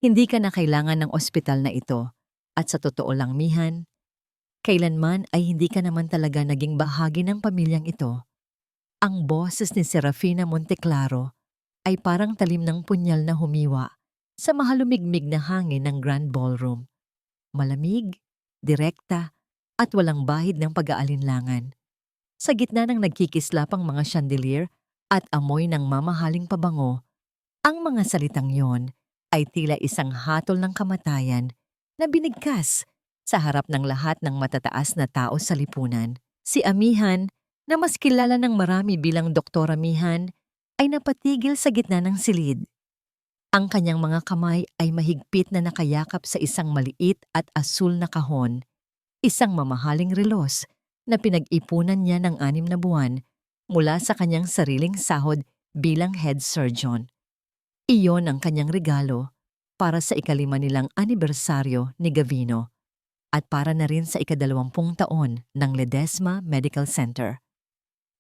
Hindi ka na kailangan ng ospital na ito. At sa totoo lang, Mihan, kailanman ay hindi ka naman talaga naging bahagi ng pamilyang ito. Ang boses ni Serafina Monteclaro ay parang talim ng punyal na humiwa sa mahalumigmig na hangin ng Grand Ballroom. Malamig, direkta, at walang bahid ng pag-aalinlangan. Sa gitna ng nagkikislapang mga chandelier at amoy ng mamahaling pabango, ang mga salitang yon ay tila isang hatol ng kamatayan na binigkas sa harap ng lahat ng matataas na tao sa lipunan. Si Amihan, na mas kilala ng marami bilang Doktora Amihan, ay napatigil sa gitna ng silid. Ang kanyang mga kamay ay mahigpit na nakayakap sa isang maliit at asul na kahon, isang mamahaling relos na pinag-ipunan niya ng 6 na buwan mula sa kanyang sariling sahod bilang head surgeon. Iyon ang kanyang regalo para sa ika-5 nilang anibersaryo ni Gavino at para na rin sa ika-20 taon ng Ledesma Medical Center.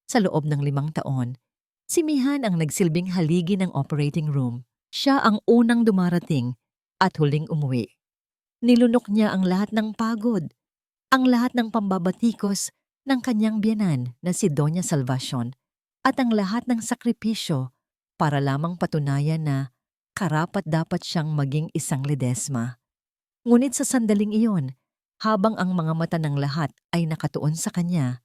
Sa loob ng 5 taon, si Mihan ang nagsilbing haligi ng operating room. Siya ang unang dumarating at huling umuwi. Nilunok niya ang lahat ng pagod, ang lahat ng pambabatikos ng kanyang biyenan na si Doña Salvacion at ang lahat ng sakripisyo para lamang patunayan na karapat-dapat siyang maging isang Ledesma. Ngunit sa sandaling iyon, habang ang mga mata ng lahat ay nakatuon sa kanya,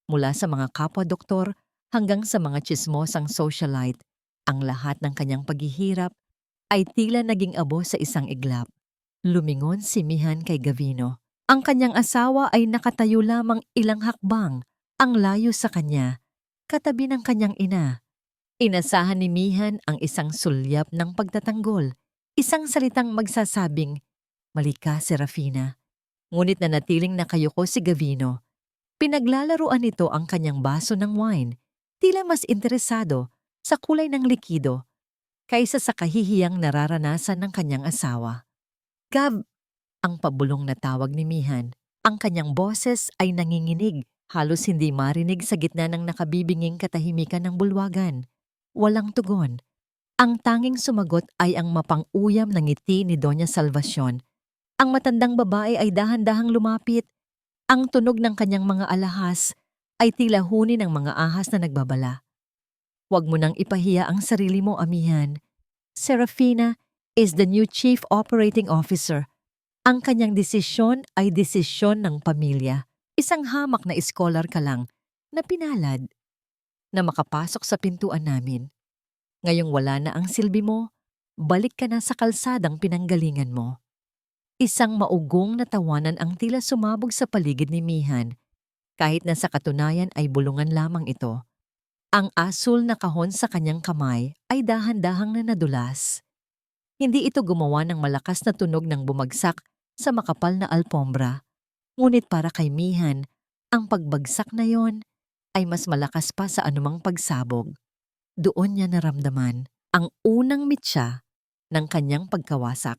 mula sa mga kapwa-doktor hanggang sa mga tsismosang socialite, ang lahat ng kanyang paghihirap ay tila naging abo sa isang iglap. Lumingon si Mihan kay Gavino. Ang kanyang asawa ay nakatayo lamang ilang hakbang, ang layo sa kanya, katabi ng kanyang ina. Inasahan ni Mihan ang isang sulyap ng pagtatanggol, isang salitang magsasabing, "Malika, Serafina." Ngunit nanatiling nakayuko si Gavino. Pinaglalaruan nito ang kanyang baso ng wine, tila mas interesado sa kulay ng likido kaysa sa kahihiyang nararanasan ng kanyang asawa. "Gav," ang pabulong na tawag ni Mihan. Ang kanyang boses ay nanginginig, halos hindi marinig sa gitna ng nakabibinging katahimikan ng bulwagan. Walang tugon. Ang tanging sumagot ay ang mapang-uyam na ngiti ni Doña Salvacion. Ang matandang babae ay dahan-dahang lumapit. Ang tunog ng kanyang mga alahas ay tila huni ng mga ahas na nagbabala. "Huwag mo nang ipahiya ang sarili mo, Amihan. Serafina is the new Chief Operating Officer. Ang kanyang desisyon ay desisyon ng pamilya. Isang hamak na iskolar ka lang na pinalad na makapasok sa pintuan namin. Ngayong wala na ang silbi mo, balik ka na sa kalsadang pinanggalingan mo." Isang maugong na tawanan ang tila sumabog sa paligid ni Mihan, kahit na sa katunayan ay bulungan lamang ito. Ang asul na kahon sa kanyang kamay ay dahan-dahang na nadulas. Hindi ito gumawa ng malakas na tunog ng bumagsak sa makapal na alpombra. Ngunit para kay Mihan, ang pagbagsak na yon ay mas malakas pa sa anumang pagsabog. Doon niya naramdaman ang unang mitya ng kanyang pagkawasak.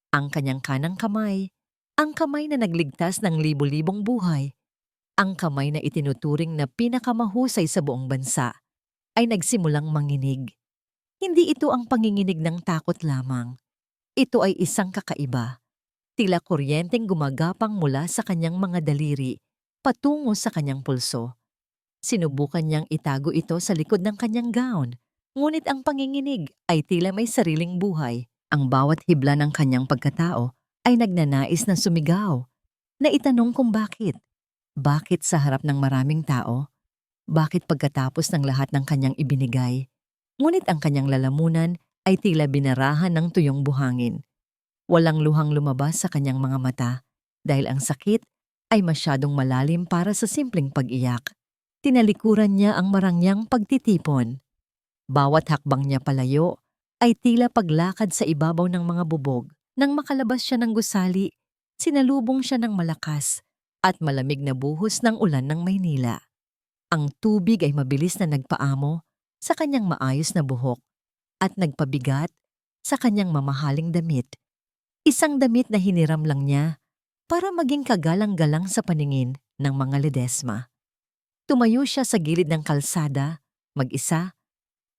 Ang kanyang kanang kamay, ang kamay na nagligtas ng libu-libong buhay, ang kamay na itinuturing na pinakamahusay sa buong bansa, ay nagsimulang manginig. Hindi ito ang panginginig ng takot lamang. Ito ay isang kakaiba. Tila kuryenteng gumagapang mula sa kanyang mga daliri patungo sa kanyang pulso. Sinubukan niyang itago ito sa likod ng kanyang gown, ngunit ang panginginig ay tila may sariling buhay. Ang bawat hibla ng kanyang pagkatao ay nagnanais na sumigaw, na itanong kung bakit. Bakit sa harap ng maraming tao? Bakit pagkatapos ng lahat ng kanyang ibinigay? Ngunit ang kanyang lalamunan ay tila binarahan ng tuyong buhangin. Walang luhang lumabas sa kanyang mga mata dahil ang sakit ay masyadong malalim para sa simpleng pag-iyak. Tinalikuran niya ang marangyang pagtitipon. Bawat hakbang niya palayo ay tila paglakad sa ibabaw ng mga bubog. Nang makalabas siya ng gusali, sinalubong siya ng malakas at malamig na buhos ng ulan ng Maynila. Ang tubig ay mabilis na nagpaamo sa kanyang maayos na buhok at nagpabigat sa kanyang mamahaling damit. Isang damit na hiniram lang niya para maging kagalang-galang sa paningin ng mga Ledesma. Tumayo siya sa gilid ng kalsada, mag-isa,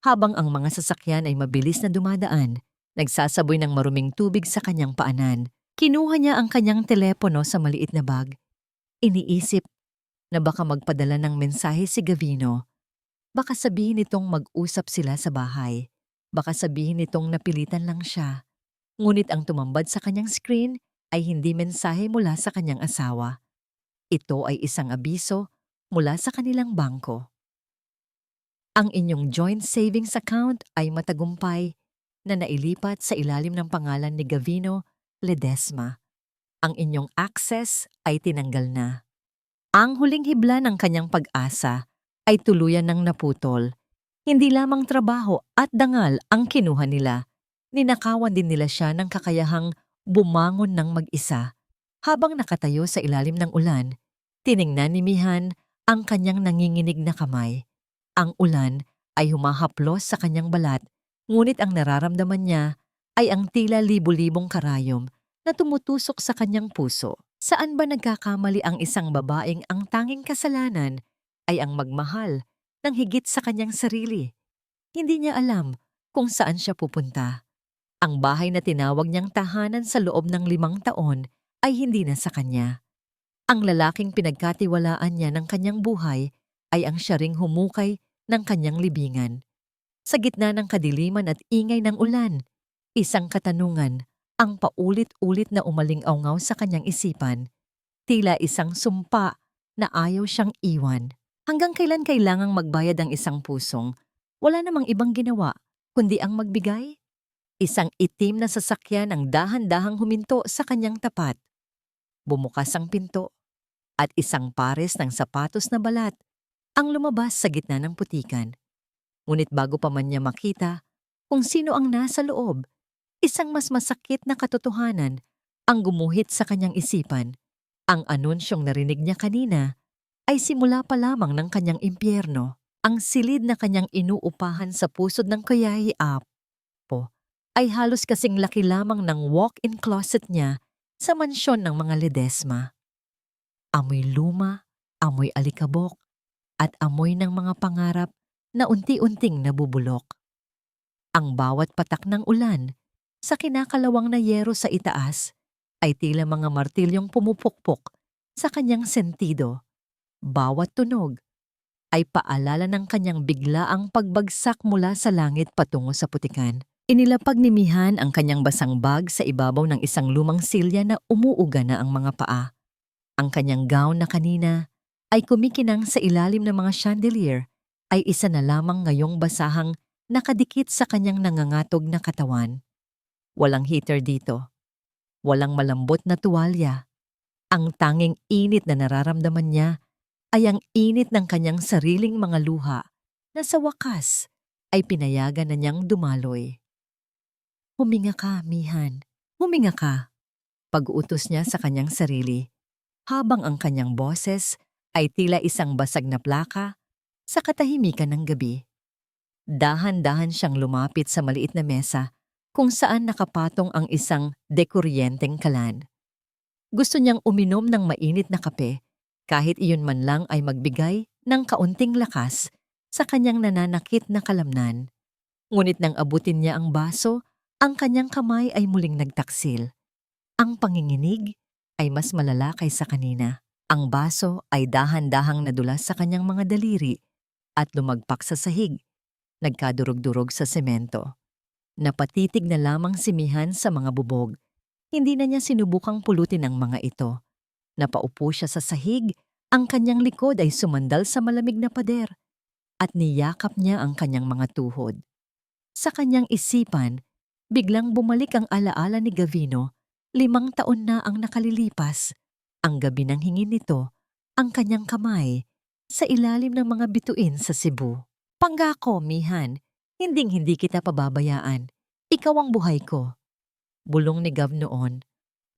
habang ang mga sasakyan ay mabilis na dumadaan. Nagsasaboy ng maruming tubig sa kanyang paanan. Kinuha niya ang kanyang telepono sa maliit na bag. Iniisip na baka magpadala ng mensahe si Gavino. Baka sabihin nitong mag-usap sila sa bahay. Baka sabihin nitong napilitan lang siya. Ngunit ang tumambad sa kanyang screen ay hindi mensahe mula sa kanyang asawa. Ito ay isang abiso mula sa kanilang bangko. Ang inyong joint savings account ay matagumpay na nailipat sa ilalim ng pangalan ni Gavino Ledesma. Ang inyong access ay tinanggal na. Ang huling hibla ng kanyang pag-asa ay tuluyan ng naputol. Hindi lamang trabaho at dangal ang kinuha nila. Ninakawan din nila siya ng kakayahang bumangon ng mag-isa. Habang nakatayo sa ilalim ng ulan, tiningnan ni Mihan ang kanyang nanginginig na kamay. Ang ulan ay humahaplos sa kanyang balat, ngunit ang nararamdaman niya ay ang tila libu-libong karayom na tumutusok sa kanyang puso. Saan ba nagkakamali ang isang babaeng ang tanging kasalanan ay ang magmahal ng higit sa kanyang sarili? Hindi niya alam kung saan siya pupunta. Ang bahay na tinawag niyang tahanan sa loob ng 5 taon ay hindi na sa kanya. Ang lalaking pinagkatiwalaan niya ng kanyang buhay ay ang siya ring humukay ng kanyang libingan. Sa gitna ng kadiliman at ingay ng ulan, isang katanungan ang paulit-ulit na umaling-awngaw sa kanyang isipan, tila isang sumpa na ayaw siyang iwan. Hanggang kailan kailangang magbayad ang isang pusong wala namang ibang ginawa kundi ang magbigay? Isang itim na sasakyan ang dahan-dahang huminto sa kanyang tapat. Bumukas ang pinto at isang pares ng sapatos na balat ang lumabas sa gitna ng putikan. Ngunit bago pa man niya makita kung sino ang nasa loob, isang mas masakit na katotohanan ang gumuhit sa kanyang isipan. Ang anunsyong narinig niya kanina ay simula pa lamang ng kanyang impyerno. Ang silid na kanyang inuupahan sa pusod ng Kayahi Apo ay halos kasing laki lamang ng walk-in closet niya sa mansyon ng mga Ledesma. Amoy luma, amoy alikabok, at amoy ng mga pangarap na unti-unting nabubulok. Ang bawat patak ng ulan sa kinakalawang na yero sa itaas ay tila mga martilyong pumupukpok sa kanyang sentido. Bawat tunog ay paalala ng kanyang biglaang pagbagsak mula sa langit patungo sa putikan. Inilapag ni Mihan ang kanyang basang bag sa ibabaw ng isang lumang silya na umuuga na ang mga paa. Ang kanyang gown na kanina ay kumikinang sa ilalim ng mga chandelier ay isa na lamang ngayong basahang nakadikit sa kanyang nangangatog na katawan. Walang heater dito. Walang malambot na tuwalya. Ang tanging init na nararamdaman niya ay ang init ng kanyang sariling mga luha na sa wakas ay pinayagan na niyang dumaloy. Huminga ka, Mihan. Huminga ka. Pag-utos niya sa kanyang sarili, habang ang kanyang boses ay tila isang basag na plaka sa katahimikan ng gabi. Dahan-dahan siyang lumapit sa maliit na mesa kung saan nakapatong ang isang dekuryenteng kalan. Gusto niyang uminom ng mainit na kape kahit iyon man lang ay magbigay ng kaunting lakas sa kanyang nananakit na kalamnan. Ngunit nang abutin niya ang baso, ang kanyang kamay ay muling nagtaksil. Ang panginginig ay mas malala kaysa kanina. Ang baso ay dahan-dahang nadulas sa kanyang mga daliri at lumagpak sa sahig, nagkadurog-durog sa semento. Napatitig na lamang si Mihan sa mga bubog. Hindi na niya sinubukang pulutin ang mga ito. Napaupo siya sa sahig, ang kanyang likod ay sumandal sa malamig na pader at niyakap niya ang kanyang mga tuhod. Sa kanyang isipan, biglang bumalik ang alaala ni Gavino. 5 taon na ang nakalilipas. Ang gabi ng hingin nito, ang kanyang kamay, sa ilalim ng mga bituin sa Cebu. Pangako, Mihan, hinding-hindi kita pababayaan. Ikaw ang buhay ko. Bulong ni Gav noon.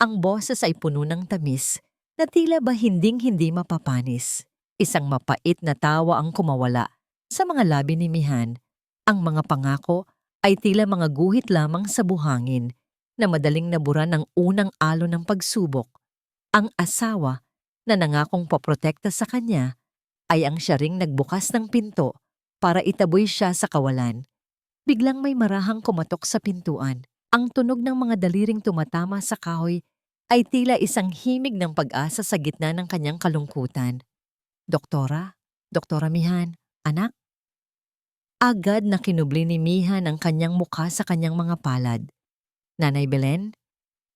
Ang boses ay puno ng tamis na tila ba hinding-hindi mapapanis. Isang mapait na tawa ang kumawala sa mga labi ni Mihan. Ang mga pangako ay tila mga guhit lamang sa buhangin na madaling nabura ng unang alon ng pagsubok. Ang asawa na nangakong poprotekta sa kanya ay ang siya ring nagbukas ng pinto para itaboy siya sa kawalan. Biglang may marahang kumatok sa pintuan. Ang tunog ng mga daliring tumatama sa kahoy ay tila isang himig ng pag-asa sa gitna ng kanyang kalungkutan. Doktora? Doktora Mihan? Anak? Agad na kinubli ni Mihan ang kanyang mukha sa kanyang mga palad. Nanay Belen?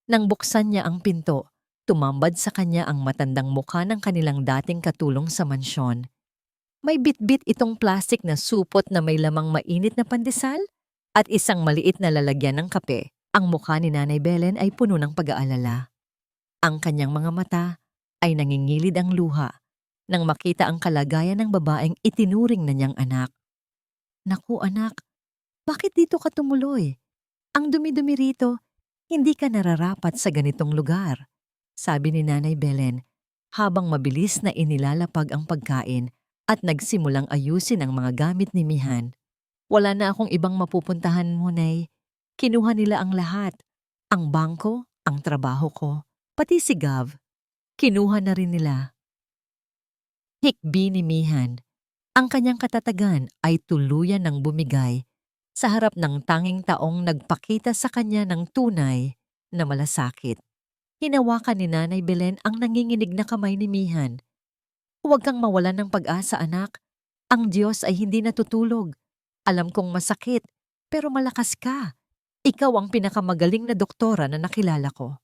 Nang buksan niya ang pinto, tumambad sa kanya ang matandang mukha ng kanilang dating katulong sa mansyon. May bitbit itong plastik na supot na may lamang mainit na pandesal at isang maliit na lalagyan ng kape. Ang mukha ni Nanay Belen ay puno ng pag-aalala. Ang kanyang mga mata ay nangingilid ang luha nang makita ang kalagayan ng babaeng itinuring na niyang anak. Naku anak, bakit dito ka tumuloy? Ang dumi-dumi rito, hindi ka nararapat sa ganitong lugar, sabi ni Nanay Belen habang mabilis na inilalapag ang pagkain at nagsimulang ayusin ang mga gamit ni Mihan. Wala na akong ibang mapupuntahan mo, Nay. Kinuha nila ang lahat. Ang bangko, ang trabaho ko, pati si Gav. Kinuha na rin nila. Hikbi ni Mihan. Ang kanyang katatagan ay tuluyan ng bumigay sa harap ng tanging taong nagpakita sa kanya ng tunay na malasakit. Hinawakan ni Nanay Belen ang nanginginig na kamay ni Mihan. Huwag kang mawalan ng pag-asa, anak. Ang Diyos ay hindi natutulog. Alam kong masakit, pero malakas ka. Ikaw ang pinakamagaling na doktora na nakilala ko.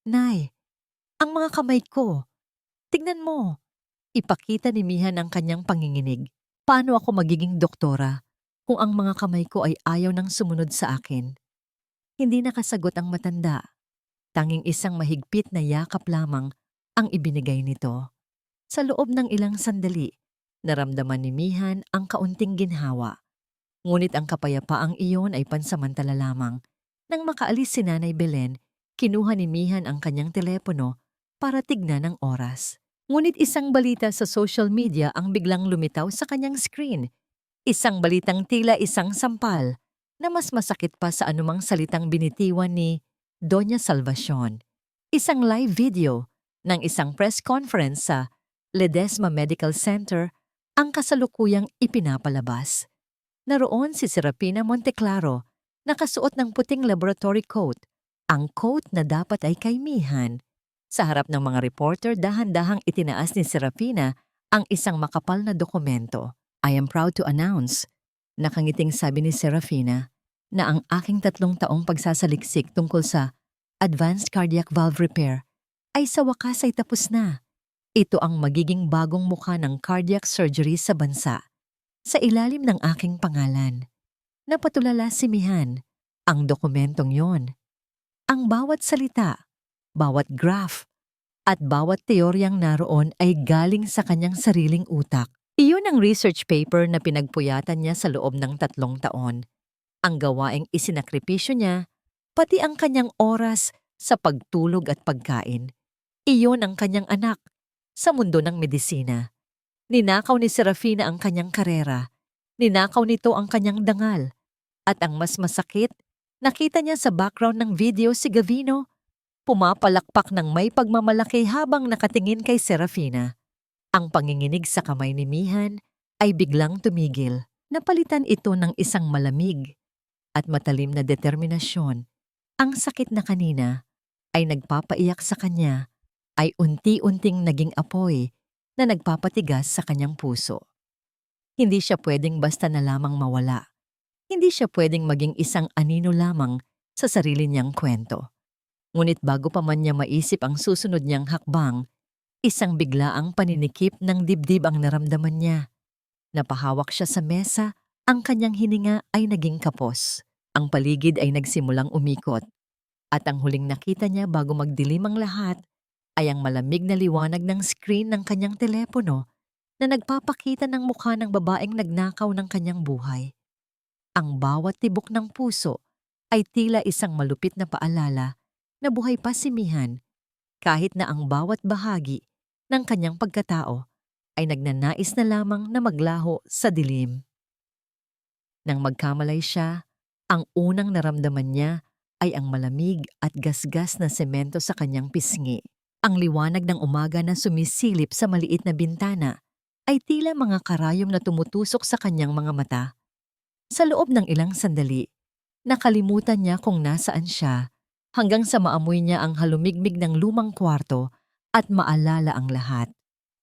Nay, ang mga kamay ko. Tignan mo. Ipakita ni Mihan ang kanyang panginginig. Paano ako magiging doktora kung ang mga kamay ko ay ayaw nang sumunod sa akin? Hindi nakasagot ang matanda. Tanging isang mahigpit na yakap lamang ang ibinigay nito. Sa loob ng ilang sandali, naramdaman ni Mihan ang kaunting ginhawa. Ngunit ang kapayapaang iyon ay pansamantala lamang. Nang makaalis si Nanay Belen, kinuha ni Mihan ang kanyang telepono para tignan ang oras. Ngunit isang balita sa social media ang biglang lumitaw sa kanyang screen. Isang balitang tila isang sampal na mas masakit pa sa anumang salitang binitiwan ni Doña Salvacion. Isang live video ng isang press conference sa Ledesma Medical Center ang kasalukuyang ipinapalabas. Naroon si Serafina Monteclaro, nakasuot ng puting laboratory coat, ang coat na dapat ay kay Mihan. Sa harap ng mga reporter, dahan-dahang itinaas ni Serafina ang isang makapal na dokumento. I am proud to announce, nakangiting sabi ni Serafina, na ang aking 3 taong pagsasaliksik tungkol sa advanced cardiac valve repair ay sa wakas ay tapos na. Ito ang magiging bagong mukha ng cardiac surgery sa bansa. Sa ilalim ng aking pangalan. Napatulala si Mihan ang dokumentong yon. Ang bawat salita, bawat graph, at bawat teoryang naroon ay galing sa kanyang sariling utak. Iyon ang research paper na pinagpuyatan niya sa loob ng 3 taon. Ang gawaing isinakripisyo niya, pati ang kanyang oras sa pagtulog at pagkain. Iyon ang kanyang anak sa mundo ng medisina. Ninakaw ni Serafina ang kanyang karera. Ninakaw nito ang kanyang dangal. At ang mas masakit, nakita niya sa background ng video si Gavino, pumapalakpak ng may pagmamalaki habang nakatingin kay Serafina. Ang panginginig sa kamay ni Mihan ay biglang tumigil. Napalitan ito ng isang malamig at matalim na determinasyon. Ang sakit na kanina ay nagpapaiyak sa kanya ay unti-unting naging apoy na nagpapatigas sa kanyang puso. Hindi siya pwedeng basta na lamang mawala. Hindi siya pwedeng maging isang anino lamang sa sarili niyang kwento. Ngunit bago pa man niya maisip ang susunod niyang hakbang, isang biglaang paninikip ng dibdib ang naramdaman niya. Napahawak siya sa mesa, ang kanyang hininga ay naging kapos. Ang paligid ay nagsimulang umikot. At ang huling nakita niya bago magdilim ang lahat ay ang malamig na liwanag ng screen ng kanyang telepono na nagpapakita ng mukha ng babaeng nagnakaw ng kanyang buhay. Ang bawat tibok ng puso ay tila isang malupit na paalala na buhay pa si Mihan kahit na ang bawat bahagi ng kanyang pagkatao ay nagnanais na lamang na maglaho sa dilim. Nang magkamalay siya, ang unang naramdaman niya ay ang malamig at gasgas na semento sa kanyang pisngi. Ang liwanag ng umaga na sumisilip sa maliit na bintana ay tila mga karayom na tumutusok sa kanyang mga mata. Sa loob ng ilang sandali, Nakalimutan niya kung nasaan siya hanggang sa maamoy niya ang halumigmig ng lumang kwarto at maalala ang lahat.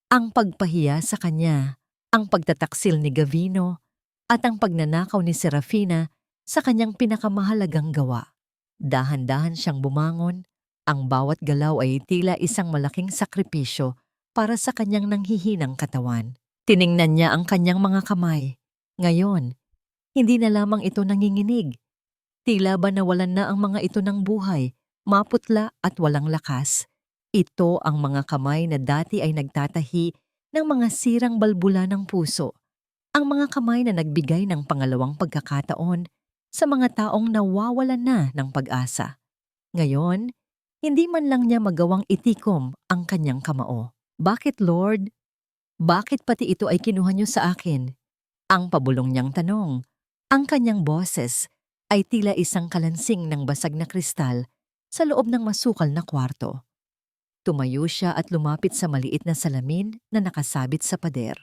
Ang pagpahiya sa kanya, ang pagtataksil ni Gavino, at ang pagnanakaw ni Serafina sa kanyang pinakamahalagang gawa. Dahan-dahan siyang bumangon, ang bawat galaw ay tila isang malaking sakripisyo para sa kanyang nanghihinang katawan. Tiningnan niya ang kanyang mga kamay. Ngayon, hindi na lamang ito nanginginig. Tila ba nawalan na ang mga ito ng buhay, maputla at walang lakas. Ito ang mga kamay na dati ay nagtatahi ng mga sirang balbula ng puso. Ang mga kamay na nagbigay ng pangalawang pagkakataon sa mga taong nawawalan na ng pag-asa. Ngayon, hindi man lang niya magawang itikom ang kanyang kamao. Bakit, Lord? Bakit pati ito ay kinuha niyo sa akin? Ang pabulong niyang tanong. Ang kanyang boses ay tila isang kalansing ng basag na kristal sa loob ng masukal na kwarto. Tumayo siya at lumapit sa maliit na salamin na nakasabit sa pader.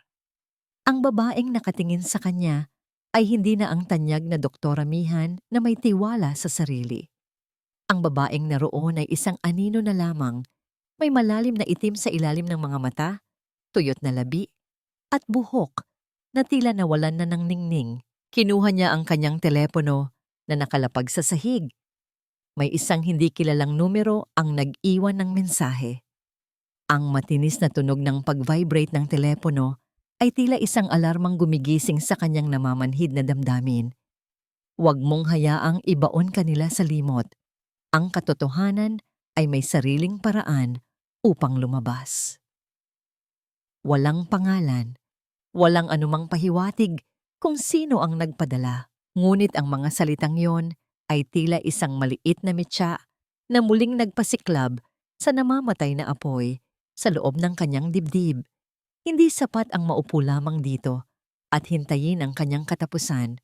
Ang babaeng nakatingin sa kanya ay hindi na ang tanyag na Doktora Mihan na may tiwala sa sarili. Ang babaeng naroon ay isang anino na lamang, may malalim na itim sa ilalim ng mga mata, tuyot na labi, at buhok na tila nawalan na ng ningning. Kinuha niya ang kanyang telepono na nakalapag sa sahig. May isang hindi kilalang numero ang nag-iwan ng mensahe. Ang matinis na tunog ng pag-vibrate ng telepono ay tila isang alarmang gumigising sa kanyang namamanhid na damdamin. Huwag mong hayaang ibaon kanila sa limot. Ang katotohanan ay may sariling paraan upang lumabas. Walang pangalan, walang anumang pahiwatig kung sino ang nagpadala. Ngunit ang mga salitang yon ay tila isang maliit na mitya na muling nagpasiklab sa namamatay na apoy sa loob ng kanyang dibdib. Hindi sapat ang maupo lamang dito at hintayin ang kanyang katapusan.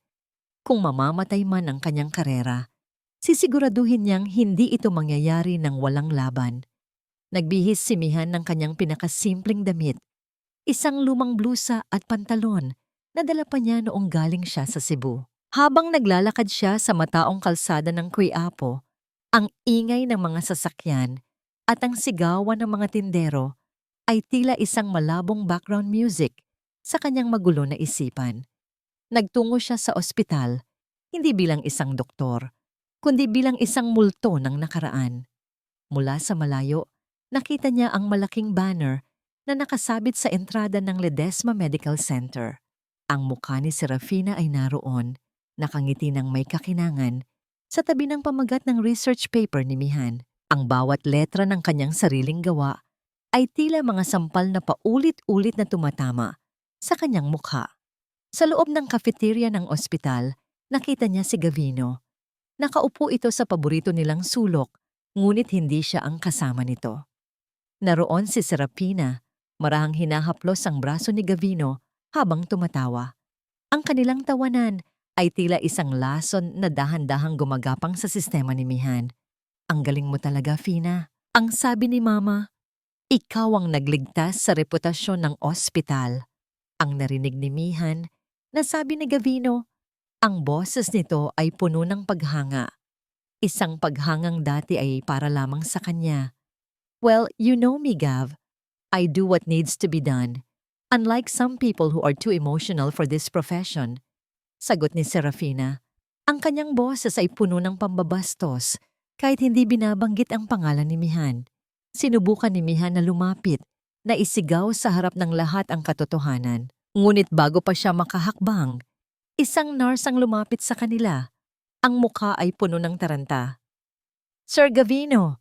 Kung mamamatay man ang kanyang karera, sisiguraduhin niyang hindi ito mangyayari ng walang laban. Nagbihis si Mihan ng kanyang pinakasimpleng damit, isang lumang blusa at pantalon na dala pa niya noong galing siya sa Cebu. Habang naglalakad siya sa mataong kalsada ng Quiapo, ang ingay ng mga sasakyan at ang sigawan ng mga tindero ay tila isang malabong background music sa kanyang magulo na isipan. Nagtungo siya sa ospital, hindi bilang isang doktor, kundi bilang isang multo ng nakaraan. Mula sa malayo, nakita niya ang malaking banner na nakasabit sa entrada ng Ledesma Medical Center. Ang mukha ni Serafina ay naroon, nakangiti ng may kakinangan, sa tabi ng pamagat ng research paper ni Mihan. Ang bawat letra ng kanyang sariling gawa ay tila mga sampal na paulit-ulit na tumatama sa kanyang mukha. Sa loob ng cafeteria ng ospital, nakita niya si Gavino. Nakaupo ito sa paborito nilang sulok, ngunit hindi siya ang kasama nito. Naroon si Serafina, marahang hinahaplos ang braso ni Gavino habang tumatawa. Ang kanilang tawanan ay tila isang lason na dahan-dahang gumagapang sa sistema ni Mihan. Ang galing mo talaga, Fina. Ang sabi ni Mama, ikaw ang nagligtas sa reputasyon ng ospital. Ang narinig ni Mihan, nasabi ni Gavino, ang boses nito ay puno ng paghanga. Isang paghangang dati ay para lamang sa kanya. Well, you know me, Gav. I do what needs to be done. Unlike some people who are too emotional for this profession. Sagot ni Serafina. Ang kanyang boses ay puno ng pambabastos kahit hindi binabanggit ang pangalan ni Mihan. Sinubukan ni Mihan na lumapit, na isigaw sa harap ng lahat ang katotohanan. Ngunit bago pa siya makahakbang, isang nurse ang lumapit sa kanila. Ang mukha ay puno ng taranta. Sir Gavino,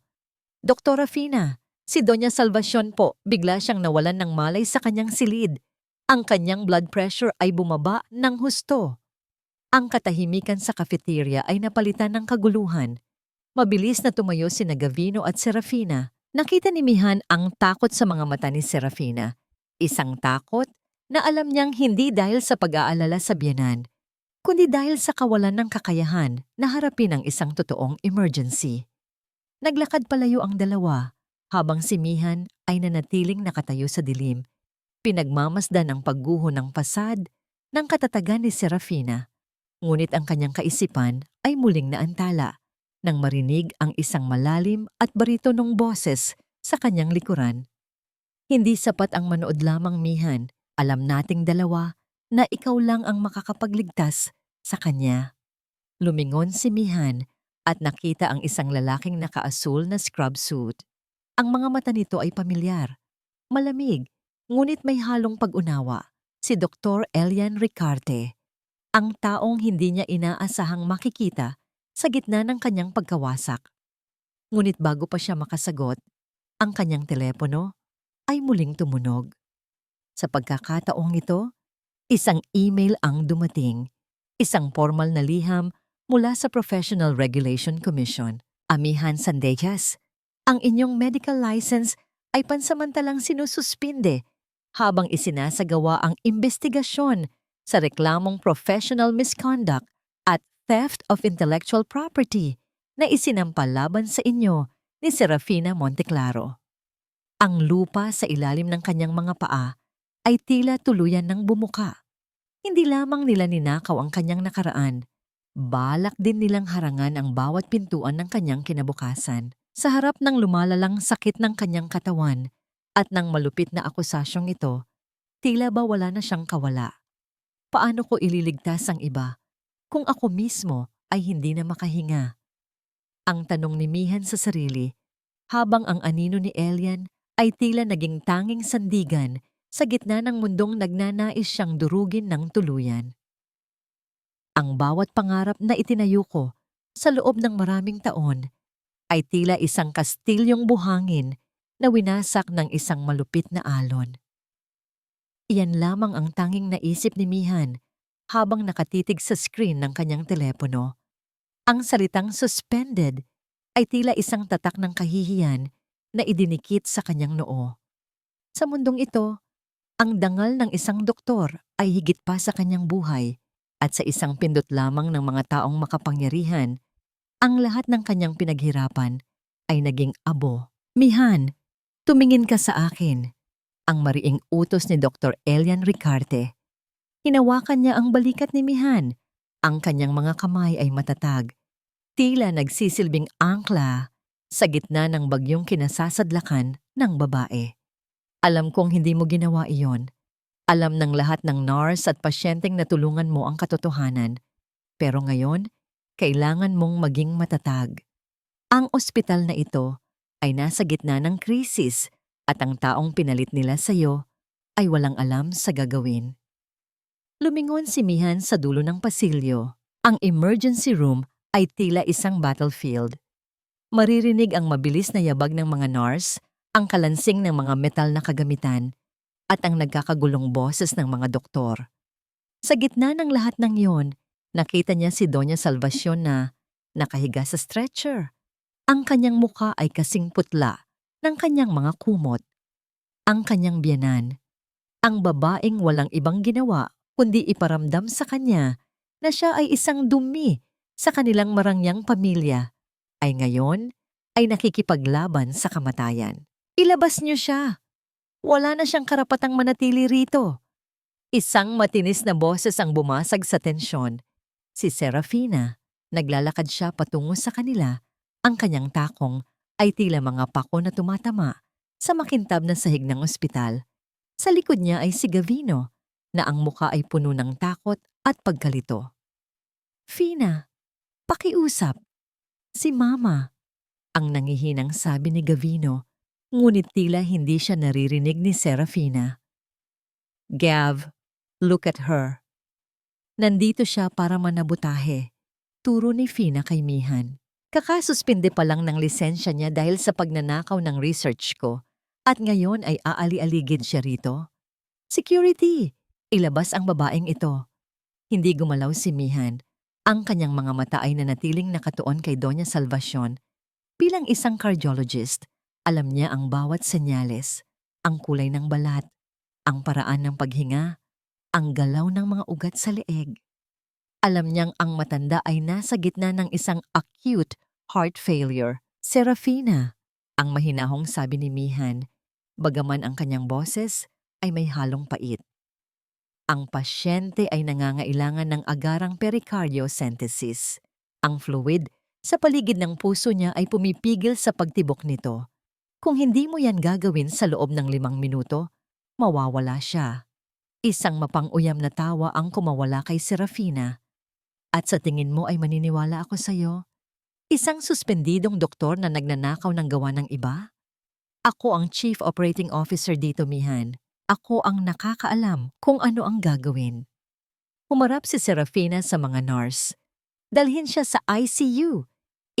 Doktora Fina, si Doña Salvacion po, bigla siyang nawalan ng malay sa kanyang silid. Ang kanyang blood pressure ay bumaba ng husto. Ang katahimikan sa cafeteria ay napalitan ng kaguluhan. Mabilis na tumayo sina Gavino at Serafina. Nakita ni Mihan ang takot sa mga mata ni Serafina. Isang takot na alam niyang hindi dahil sa pag-aalala sa biyenan, kundi dahil sa kawalan ng kakayahan na harapin ang isang totoong emergency. Naglakad palayo ang dalawa, habang si Mihan ay nanatiling nakatayo sa dilim. Pinagmamasdan ang pagguho ng pasad ng katatagan ni Serafina. Ngunit ang kanyang kaisipan ay muling naantala nang marinig ang isang malalim at baritonong boses sa kanyang likuran. Hindi sapat ang manood lamang, Mihan. Alam nating dalawa na ikaw lang ang makakapagligtas sa kanya. Lumingon si Mihan at nakita ang isang lalaking nakaasul na scrub suit. Ang mga mata nito ay pamilyar, malamig, ngunit may halong pag-unawa. Si Dr. Elian Ricarte, ang taong hindi niya inaasahang makikita sa gitna ng kanyang pagkawasak. Ngunit bago pa siya makasagot, ang kanyang telepono ay muling tumunog. Sa pagkakataong ito, isang email ang dumating, isang formal na liham mula sa Professional Regulation Commission. Amihan Sandejas, ang inyong medical license ay pansamantalang sinususpinde habang isinasagawa ang investigasyon sa reklamong professional misconduct at theft of intellectual property na isinampal laban sa inyo ni Serafina Monteclaro. Ang lupa sa ilalim ng kanyang mga paa ay tila tuluyan ng bumuka. Hindi lamang nila ninakaw ang kanyang nakaraan, balak din nilang harangan ang bawat pintuan ng kanyang kinabukasan. Sa harap ng lumalalang sakit ng kanyang katawan at ng malupit na akusasyong ito, tila ba wala na siyang kawala. Paano ko ililigtas ang iba kung ako mismo ay hindi na makahinga? Ang tanong ni Mihan sa sarili, habang ang anino ni Elian ay tila naging tanging sandigan sa gitna ng mundong nagnanais siyang durugin ng tuluyan. Ang bawat pangarap na itinayo ko sa loob ng maraming taon ay tila isang kastilyong buhangin na winasak ng isang malupit na alon. Iyan lamang ang tanging naisip ni Mihan habang nakatitig sa screen ng kanyang telepono. Ang salitang suspended ay tila isang tatak ng kahihiyan na idinikit sa kanyang noo. Sa mundong ito, ang dangal ng isang doktor ay higit pa sa kanyang buhay at sa isang pindot lamang ng mga taong makapangyarihan, ang lahat ng kanyang pinaghirapan ay naging abo. Mihan, tumingin ka sa akin. Ang mariing utos ni Dr. Elian Ricarte. Hinawakan niya ang balikat ni Mihan. Ang kanyang mga kamay ay matatag. Tila nagsisilbing angkla sa gitna ng bagyong kinasasadlakan ng babae. Alam kong hindi mo ginawa iyon. Alam ng lahat ng nurse at pasyenteng natulungan mo ang katotohanan. Pero ngayon, kailangan mong maging matatag. Ang ospital na ito ay nasa gitna ng krisis at ang taong pinalit nila sa iyo ay walang alam sa gagawin. Lumingon si Mihan sa dulo ng pasilyo. Ang emergency room ay tila isang battlefield. Maririnig ang mabilis na yabag ng mga nurse, ang kalansing ng mga metal na kagamitan, at ang nagkakagulong boses ng mga doktor. Sa gitna ng lahat ng iyon, nakita niya si Doña Salvacion na nakahiga sa stretcher. Ang kanyang muka ay kasing putla ng kanyang mga kumot. Ang kanyang biyenan, ang babaeng walang ibang ginawa kundi iparamdam sa kanya na siya ay isang dumi sa kanilang marangyang pamilya, ay ngayon ay nakikipaglaban sa kamatayan. Ilabas niyo siya! Wala na siyang karapatang manatili rito. Isang matinis na boses ang bumasag sa tensyon. Si Serafina, naglalakad siya patungo sa kanila. Ang kanyang takong ay tila mga pako na tumatama sa makintab na sahig ng ospital. Sa likod niya ay si Gavino, na ang muka ay puno ng takot at pagkalito. Fina, pakiusap. Si Mama, ang nangihinang sabi ni Gavino, ngunit tila hindi siya naririnig ni Serafina. Gav, look at her. Nandito siya para manabutahe, turo ni Fina kay Mihan. Kakasuspinde pa lang ng lisensya niya dahil sa pagnanakaw ng research ko at ngayon ay aali-aligid siya rito. Security, ilabas ang babaeng ito. Hindi gumalaw si Mihan. Ang kanyang mga mata ay nanatiling nakatuon kay Doña Salvacion. Bilang isang cardiologist, alam niya ang bawat senyales, ang kulay ng balat, ang paraan ng paghinga, ang galaw ng mga ugat sa leeg. Alam niyang ang matanda ay nasa gitna ng isang acute heart failure. Serafina, ang mahinahong sabi ni Mihan, bagaman ang kanyang boses ay may halong pait. Ang pasyente ay nangangailangan ng agarang pericardiocentesis. Ang fluid sa paligid ng puso niya ay pumipigil sa pagtibok nito. Kung hindi mo yan gagawin sa loob ng 5 minuto, mawawala siya. Isang mapang-uyam na tawa ang kumawala kay Serafina. At sa tingin mo ay maniniwala ako sa'yo? Isang suspendidong doktor na nagnanakaw ng gawa ng iba? Ako ang Chief Operating Officer dito, Mihan. Ako ang nakakaalam kung ano ang gagawin. Humarap si Serafina sa mga nurse. Dalhin siya sa ICU.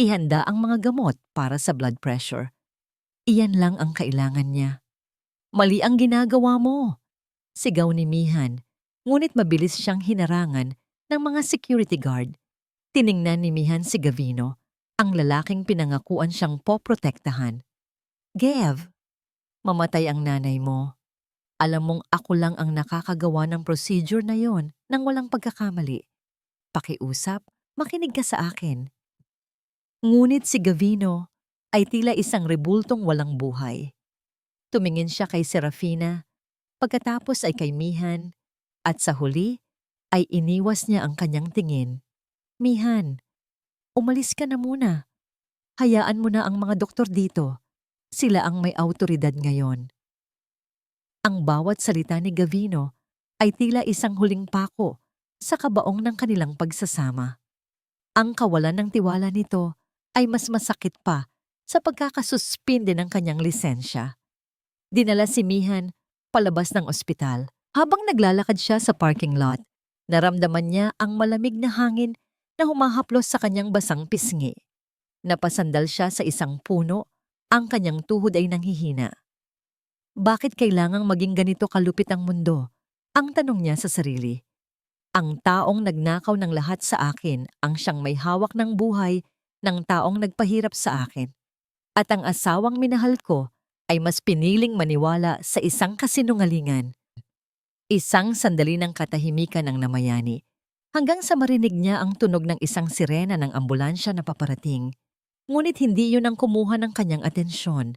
Ihanda ang mga gamot para sa blood pressure. Iyan lang ang kailangan niya. Mali ang ginagawa mo, sigaw ni Mihan. Ngunit mabilis siyang hinarangan ng mga security guard. Tiningnan ni Mihan si Gavino, ang lalaking pinangakuan siyang poprotektahan. Gav, mamatay ang nanay mo. Alam mong ako lang ang nakakagawa ng procedure na yon nang walang pagkakamali. Pakiusap, makinig ka sa akin. Ngunit si Gavino ay tila isang rebultong walang buhay. Tumingin siya kay Serafina, pagkatapos ay kay Mihan, at sa huli ay iniwas niya ang kanyang tingin. Mihan, umalis ka na muna. Hayaan mo na ang mga doktor dito. Sila ang may awtoridad ngayon. Ang bawat salita ni Gavino ay tila isang huling pako sa kabaong ng kanilang pagsasama. Ang kawalan ng tiwala nito ay mas masakit pa sa pagkakasuspinde ng kanyang lisensya. Dinala si Mihan palabas ng ospital. Habang naglalakad siya sa parking lot, naramdaman niya ang malamig na hangin na humahaplos sa kanyang basang pisngi. Napasandal siya sa isang puno, ang kanyang tuhod ay nanghihina. Bakit kailangang maging ganito kalupit ang mundo? Ang tanong niya sa sarili. Ang taong nagnakaw ng lahat sa akin ang siyang may hawak ng buhay ng taong nagpahirap sa akin. At ang asawang minahal ko ay mas piniling maniwala sa isang kasinungalingan. Isang sandali ng katahimikan ang namayani, hanggang sa marinig niya ang tunog ng isang sirena ng ambulansya na paparating. Ngunit hindi yun ang kumuha ng kanyang atensyon.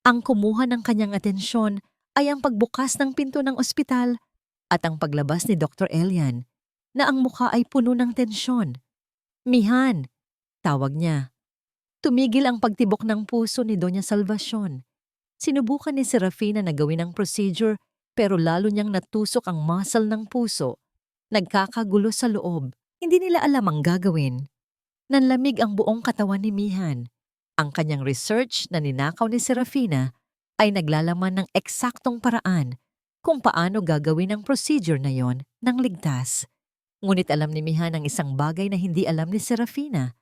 Ang kumuha ng kanyang atensyon ay ang pagbukas ng pinto ng ospital at ang paglabas ni Dr. Elian, na ang mukha ay puno ng tensyon. Mihan, tawag niya. Tumigil ang pagtibok ng puso ni Doña Salvacion. Sinubukan ni Serafina na gawin ang procedure pero lalo niyang natusok ang muscle ng puso. Nagkakagulo sa loob. Hindi nila alam ang gagawin. Nanlamig ang buong katawan ni Mihan. Ang kanyang research na ninakaw ni Serafina ay naglalaman ng eksaktong paraan kung paano gagawin ang procedure na yon ng ligtas. Ngunit alam ni Mihan ang isang bagay na hindi alam ni Serafina.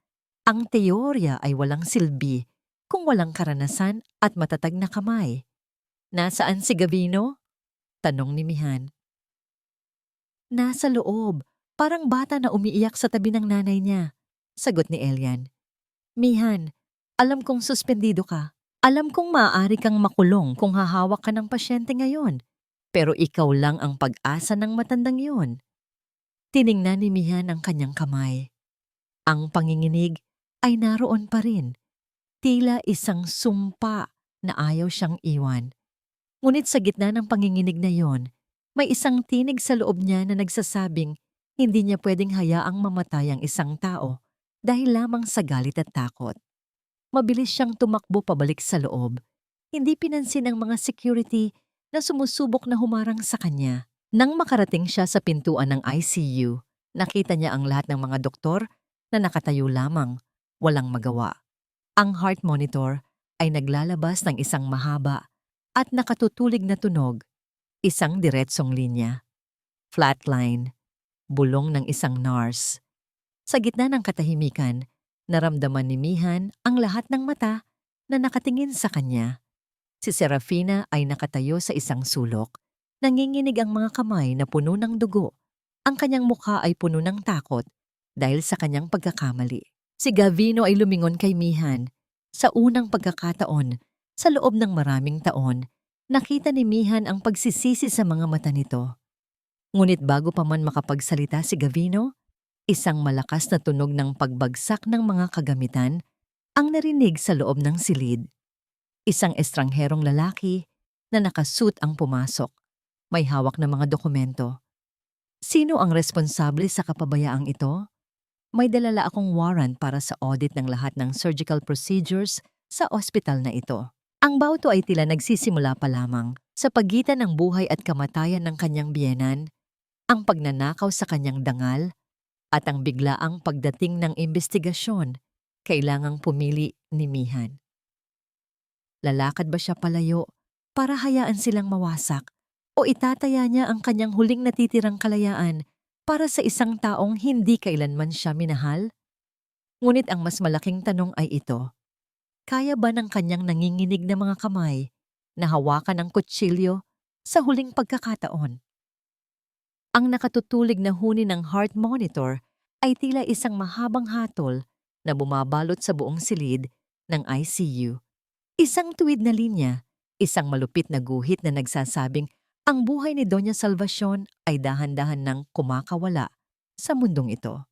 Ang teorya ay walang silbi kung walang karanasan at matatag na kamay. Nasaan si Gavino? Tanong ni Mihan. Nasa loob, parang bata na umiiyak sa tabi ng nanay niya. Sagot ni Elian. Mihan, alam kong suspendido ka. Alam kong maaari kang makulong kung hahawak ka ng pasyente ngayon. Pero ikaw lang ang pag-asa ng matandang yun. Tiningnan ni Mihan ang kanyang kamay. Ang panginginig ay naroon pa rin. Tila isang sumpa na ayaw siyang iwan. Ngunit sa gitna ng panginginig na yon, may isang tinig sa loob niya na nagsasabing hindi niya pwedeng hayaang mamatay ang isang tao dahil lamang sa galit at takot. Mabilis siyang tumakbo pabalik sa loob. Hindi pinansin ng mga security na sumusubok na humarang sa kanya. Nang makarating siya sa pintuan ng ICU, nakita niya ang lahat ng mga doktor na nakatayo lamang, walang magawa. Ang heart monitor ay naglalabas ng isang mahaba at nakatutulig na tunog, isang diretsong linya. Flatline, bulong ng isang nurse. Sa gitna ng katahimikan, naramdaman ni Mihan ang lahat ng mata na nakatingin sa kanya. Si Serafina ay nakatayo sa isang sulok. Nanginginig ang mga kamay na puno ng dugo. Ang kanyang mukha ay puno ng takot dahil sa kanyang pagkakamali. Si Gavino ay lumingon kay Mihan. Sa unang pagkakataon, sa loob ng maraming taon, nakita ni Mihan ang pagsisisi sa mga mata nito. Ngunit bago pa man makapagsalita si Gavino, isang malakas na tunog ng pagbagsak ng mga kagamitan ang narinig sa loob ng silid. Isang estrangherong lalaki na nakasuit ang pumasok. May hawak na mga dokumento. Sino ang responsable sa kapabayaang ito? May dalala akong warrant para sa audit ng lahat ng surgical procedures sa ospital na ito. Ang bauto ay tila nagsisimula pa lamang sa pagitan ng buhay at kamatayan ng kanyang biyenan, ang pagnanakaw sa kanyang dangal, at ang biglaang pagdating ng imbestigasyon. Kailangang pumili ni Mihan. Lalakad ba siya palayo para hayaan silang mawasak o itataya niya ang kanyang huling natitirang kalayaan para sa isang taong hindi kailanman siya minahal? Ngunit ang mas malaking tanong ay ito, kaya ba ng kanyang nanginginig na mga kamay na hawakan ang kutsilyo sa huling pagkakataon? Ang nakatutulig na huni ng heart monitor ay tila isang mahabang hatol na bumabalot sa buong silid ng ICU. Isang tuwid na linya, isang malupit na guhit na nagsasabing ang buhay ni Doña Salvacion ay dahan-dahan nang kumakawala sa mundong ito.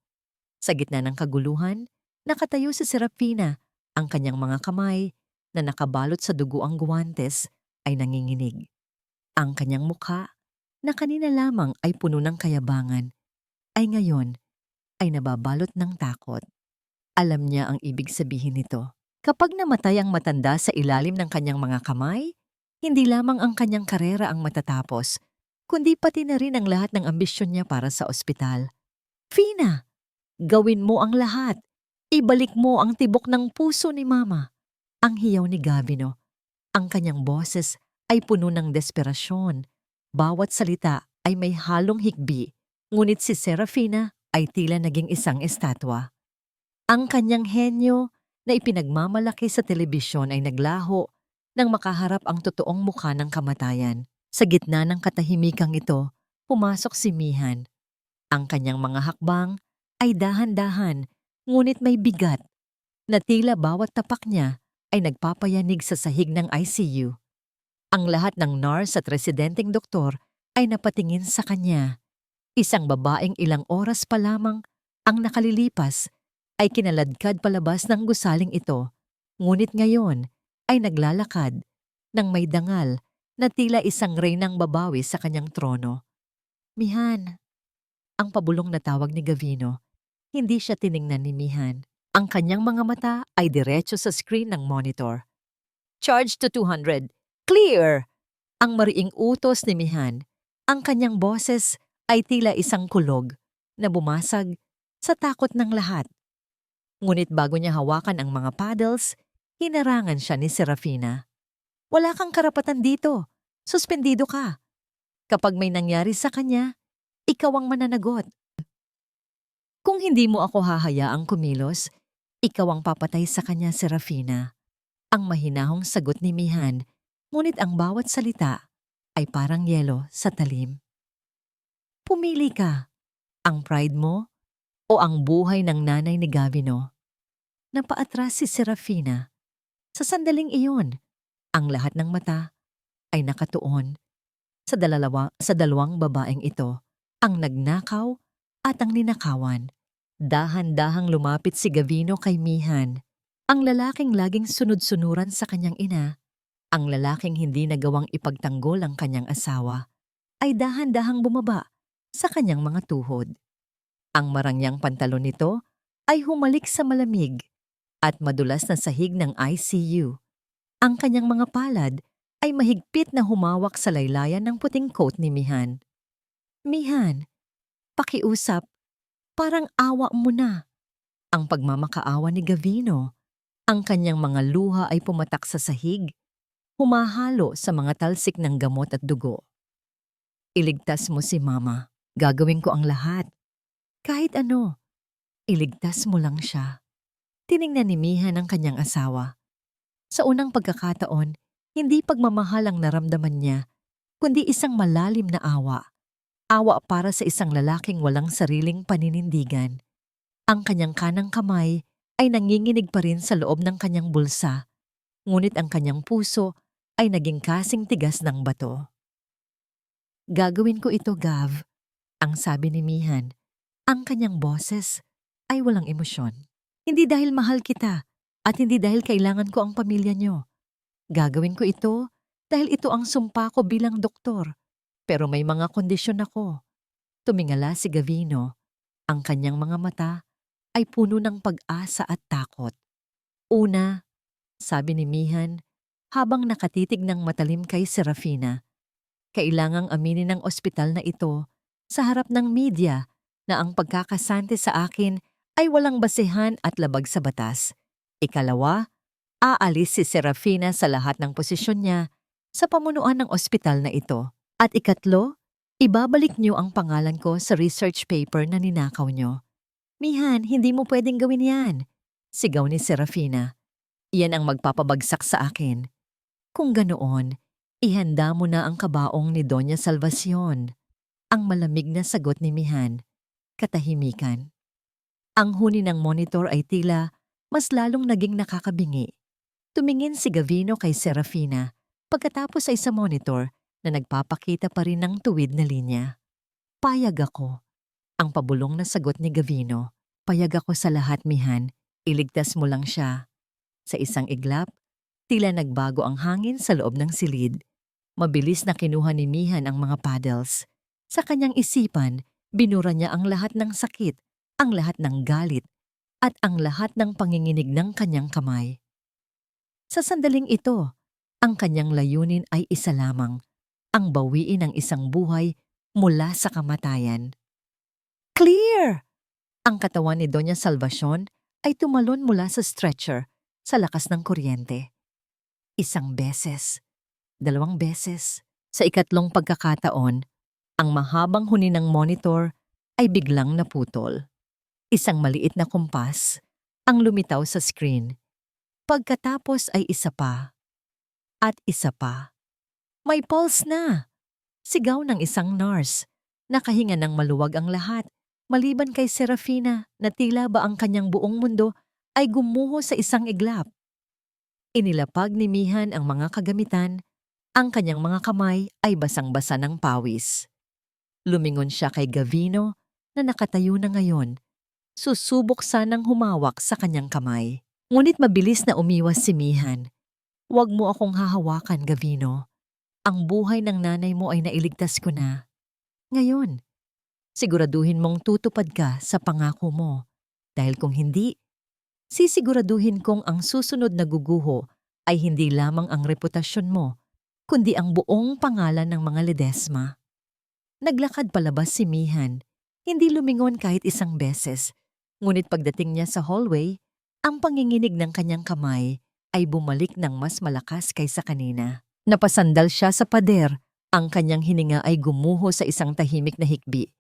Sa gitna ng kaguluhan, nakatayo si Serafina, ang kanyang mga kamay na nakabalot sa dugo ang guwantes ay nanginginig. Ang kanyang mukha, na kanina lamang ay puno ng kayabangan, ay ngayon ay nababalot ng takot. Alam niya ang ibig sabihin nito. Kapag namatay ang matanda sa ilalim ng kanyang mga kamay, hindi lamang ang kanyang karera ang matatapos, kundi pati na rin ang lahat ng ambisyon niya para sa ospital. Fina, gawin mo ang lahat. Ibalik mo ang tibok ng puso ni Mama. Ang hiyaw ni Gavino. Ang kanyang boses ay puno ng desperasyon. Bawat salita ay may halong hikbi, ngunit si Serafina ay tila naging isang estatwa. Ang kanyang henyo na ipinagmamalaki sa telebisyon ay naglaho nang makaharap ang totoong mukha ng kamatayan. Sa gitna ng katahimikang ito, pumasok si Mihan. Ang kanyang mga hakbang ay dahan-dahan, ngunit may bigat, na tila bawat tapak niya ay nagpapayanig sa sahig ng ICU. Ang lahat ng nurse at residenteng doktor ay napatingin sa kanya. Isang babaeng ilang oras pa lamang ang nakalilipas ay kinaladkad palabas ng gusaling ito, ngunit ngayon ay naglalakad ng may dangal na tila isang reynang babawi sa kanyang trono. Mihan, ang pabulong na tawag ni Gavino. Hindi siya tiningnan ni Mihan. Ang kanyang mga mata ay diretso sa screen ng monitor. Charge to 200. Clear! Ang mariing utos ni Mihan. Ang kanyang boses ay tila isang kulog na bumasag sa takot ng lahat. Ngunit bago niya hawakan ang mga paddles, hinarangan siya ni Serafina. Wala kang karapatan dito. Suspendido ka. Kapag may nangyari sa kanya, ikaw ang mananagot. Kung hindi mo ako hahayaang kumilos, ikaw ang papatay sa kanya, Serafina. Ang mahinahong sagot ni Mihan, ngunit ang bawat salita ay parang yelo sa talim. Pumili ka, ang pride mo o ang buhay ng nanay ni Gavino. Napaatras si Serafina. Sa sandaling iyon, ang lahat ng mata ay nakatuon sa dalawang babaeng ito, ang nagnakaw at ang ninakawan. Dahan-dahang lumapit si Gavino kay Mihan, ang lalaking laging sunod-sunuran sa kanyang ina, ang lalaking hindi nagawang ipagtanggol ang kanyang asawa, ay dahan-dahang bumaba sa kanyang mga tuhod. Ang marangyang pantalon nito ay humalik sa malamig at madulas na sahig ng ICU. Ang kanyang mga palad ay mahigpit na humawak sa laylayan ng puting coat ni Mihan. Mihan, pakiusap, parang awa mo na. Ang pagmamakaawa ni Gavino, ang kanyang mga luha ay pumatak sa sahig, humahalo sa mga talsik ng gamot at dugo. Iligtas mo si Mama. Gagawin ko ang lahat. Kahit ano, iligtas mo lang siya. Tiningnan ni Mihan ang kanyang asawa. Sa unang pagkakataon, hindi pagmamahal ang naramdaman niya, kundi isang malalim na awa. Awa para sa isang lalaking walang sariling paninindigan. Ang kanyang kanang kamay ay nanginginig pa rin sa loob ng kanyang bulsa, ngunit ang kanyang puso ay naging kasing tigas ng bato. Gagawin ko ito, Gav, ang sabi ni Mihan. Ang kanyang boses ay walang emosyon. Hindi dahil mahal kita at hindi dahil kailangan ko ang pamilya niyo. Gagawin ko ito dahil ito ang sumpa ko bilang doktor. Pero may mga kondisyon ako. Tumingala si Gavino. Ang kanyang mga mata ay puno ng pag-asa at takot. Una, sabi ni Mihan, habang nakatitig ng matalim kay Serafina, kailangang aminin ng ospital na ito sa harap ng media na ang pagkakasante sa akin ay walang basehan at labag sa batas. Ikalawa, aalis si Serafina sa lahat ng posisyon niya sa pamunuan ng ospital na ito. At ikatlo, ibabalik niyo ang pangalan ko sa research paper na ninakaw niyo. Mihan, hindi mo pwedeng gawin yan, sigaw ni Serafina. Iyan ang magpapabagsak sa akin. Kung ganoon, ihanda mo na ang kabaong ni Doña Salvacion. Ang malamig na sagot ni Mihan. Katahimikan. Ang huni ng monitor ay tila mas lalong naging nakakabingi. Tumingin si Gavino kay Serafina pagkatapos ay sa monitor na nagpapakita pa rin ng tuwid na linya. Payag ako. Ang pabulong na sagot ni Gavino. Payag ako sa lahat, Mihan. Iligtas mo lang siya. Sa isang iglap, tila nagbago ang hangin sa loob ng silid. Mabilis na kinuha ni Mihan ang mga paddles. Sa kanyang isipan, binura niya ang lahat ng sakit, ang lahat ng galit, at ang lahat ng panginginig ng kanyang kamay. Sa sandaling ito, ang kanyang layunin ay isa lamang, ang bawiin ang isang buhay mula sa kamatayan. Clear! Ang katawan ni Doña Salvacion ay tumalon mula sa stretcher sa lakas ng kuryente. Isang beses, 2 beses. Sa ikatlong pagkakataon, ang mahabang huni ng monitor ay biglang naputol. Isang maliit na kumpas ang lumitaw sa screen. Pagkatapos ay isa pa. At isa pa. May pulse na! Sigaw ng isang nurse. Nakahinga ng maluwag ang lahat, maliban kay Serafina na tila ba ang kanyang buong mundo ay gumuho sa isang iglap. Inilapag ni Mihan ang mga kagamitan, ang kanyang mga kamay ay basang-basa ng pawis. Lumingon siya kay Gavino na nakatayo na ngayon. Susubok sanang humawak sa kanyang kamay. Ngunit mabilis na umiwas si Mihan. Huwag mo akong hahawakan, Gavino. Ang buhay ng nanay mo ay nailigtas ko na. Ngayon, siguraduhin mong tutupad ka sa pangako mo. Dahil kung hindi, sisiguraduhin kong ang susunod na guguho ay hindi lamang ang reputasyon mo, kundi ang buong pangalan ng mga Ledesma. Naglakad palabas si Mihan, hindi lumingon kahit isang beses. Ngunit pagdating niya sa hallway, ang panginginig ng kanyang kamay ay bumalik ng mas malakas kaysa kanina. Napasandal siya sa pader, ang kanyang hininga ay gumuho sa isang tahimik na hikbi.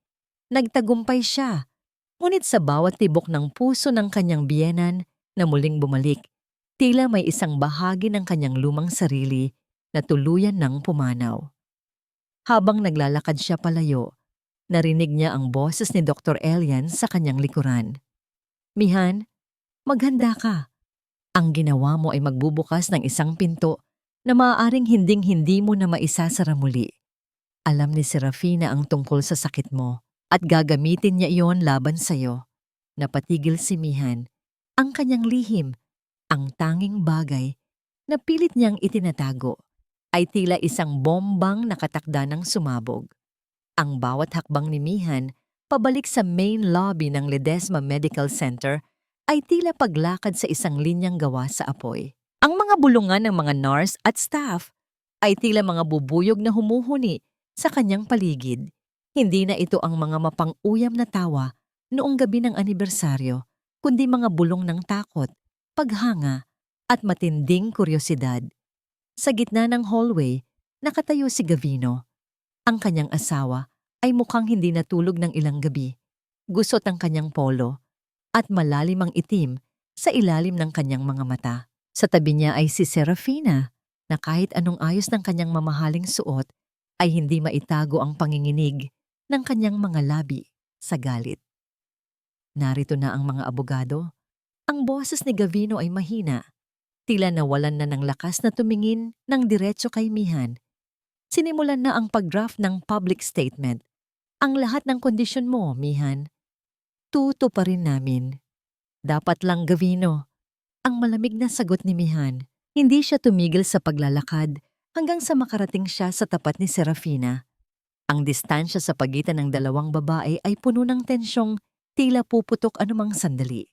Nagtagumpay siya, ngunit sa bawat tibok ng puso ng kanyang biyenan na muling bumalik, tila may isang bahagi ng kanyang lumang sarili na tuluyan ng pumanaw. Habang naglalakad siya palayo, narinig niya ang boses ni Dr. Elian sa kanyang likuran. Mihan, maghanda ka. Ang ginawa mo ay magbubukas ng isang pinto na maaaring hinding-hindi mo na maisasara muli. Alam ni Serafina ang tungkol sa sakit mo at gagamitin niya iyon laban sa'yo. Napatigil si Mihan. Ang kanyang lihim, ang tanging bagay na pilit niyang itinatago, ay tila isang bombang nakatakda ng sumabog. Ang bawat hakbang ni Mihan pabalik sa main lobby ng Ledesma Medical Center ay tila paglakad sa isang linyang gawa sa apoy. Ang mga bulungan ng mga nurse at staff ay tila mga bubuyog na humuhuni sa kanyang paligid. Hindi na ito ang mga mapang-uyam na tawa noong gabi ng anibersaryo, kundi mga bulong ng takot, paghanga, at matinding kuryosidad. Sa gitna ng hallway, nakatayo si Gavino. Ang kanyang asawa ay mukhang hindi natulog ng ilang gabi. Gusot ang kanyang polo at malalim ang itim sa ilalim ng kanyang mga mata. Sa tabi niya ay si Serafina na kahit anong ayos ng kanyang mamahaling suot ay hindi maitago ang panginginig ng kanyang mga labi sa galit. Narito na ang mga abogado. Ang boses ni Gavino ay mahina. Tila nawalan na ng lakas na tumingin ng diretso kay Mihan. Sinimulan na ang pag-draft ng public statement. Ang lahat ng kondisyon mo, Mihan, tutuparin namin. Dapat lang, Gavino. Ang malamig na sagot ni Mihan. Hindi siya tumigil sa paglalakad hanggang sa makarating siya sa tapat ni Serafina. Ang distansya sa pagitan ng dalawang babae ay puno ng tensyong tila puputok anumang sandali.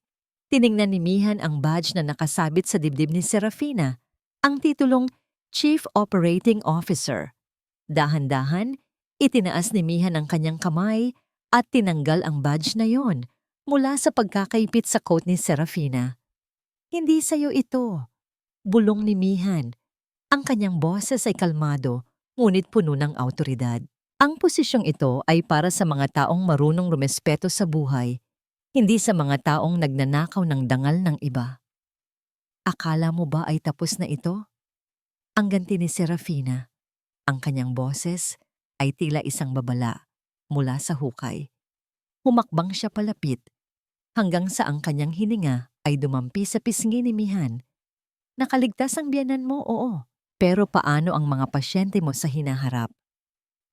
Tiningnan ni Mihan ang badge na nakasabit sa dibdib ni Serafina, ang titulong Chief Operating Officer. Dahan-dahan, itinaas ni Mihan ang kanyang kamay at tinanggal ang badge na yon mula sa pagkakaipit sa coat ni Serafina. Hindi sa'yo ito, bulong ni Mihan. Ang kanyang boses ay kalmado, ngunit puno ng awtoridad. Ang posisyong ito ay para sa mga taong marunong rumespeto sa buhay, hindi sa mga taong nagnanakaw ng dangal ng iba. Akala mo ba ay tapos na ito? Ang ganti ni Serafina. Ang kanyang boses ay tila isang babala mula sa hukay. Humakbang siya palapit hanggang sa ang kanyang hininga ay dumampi sa pisngi ni Mihan. Nakaligtas ang biyanan mo, oo. Pero paano ang mga pasyente mo sa hinaharap?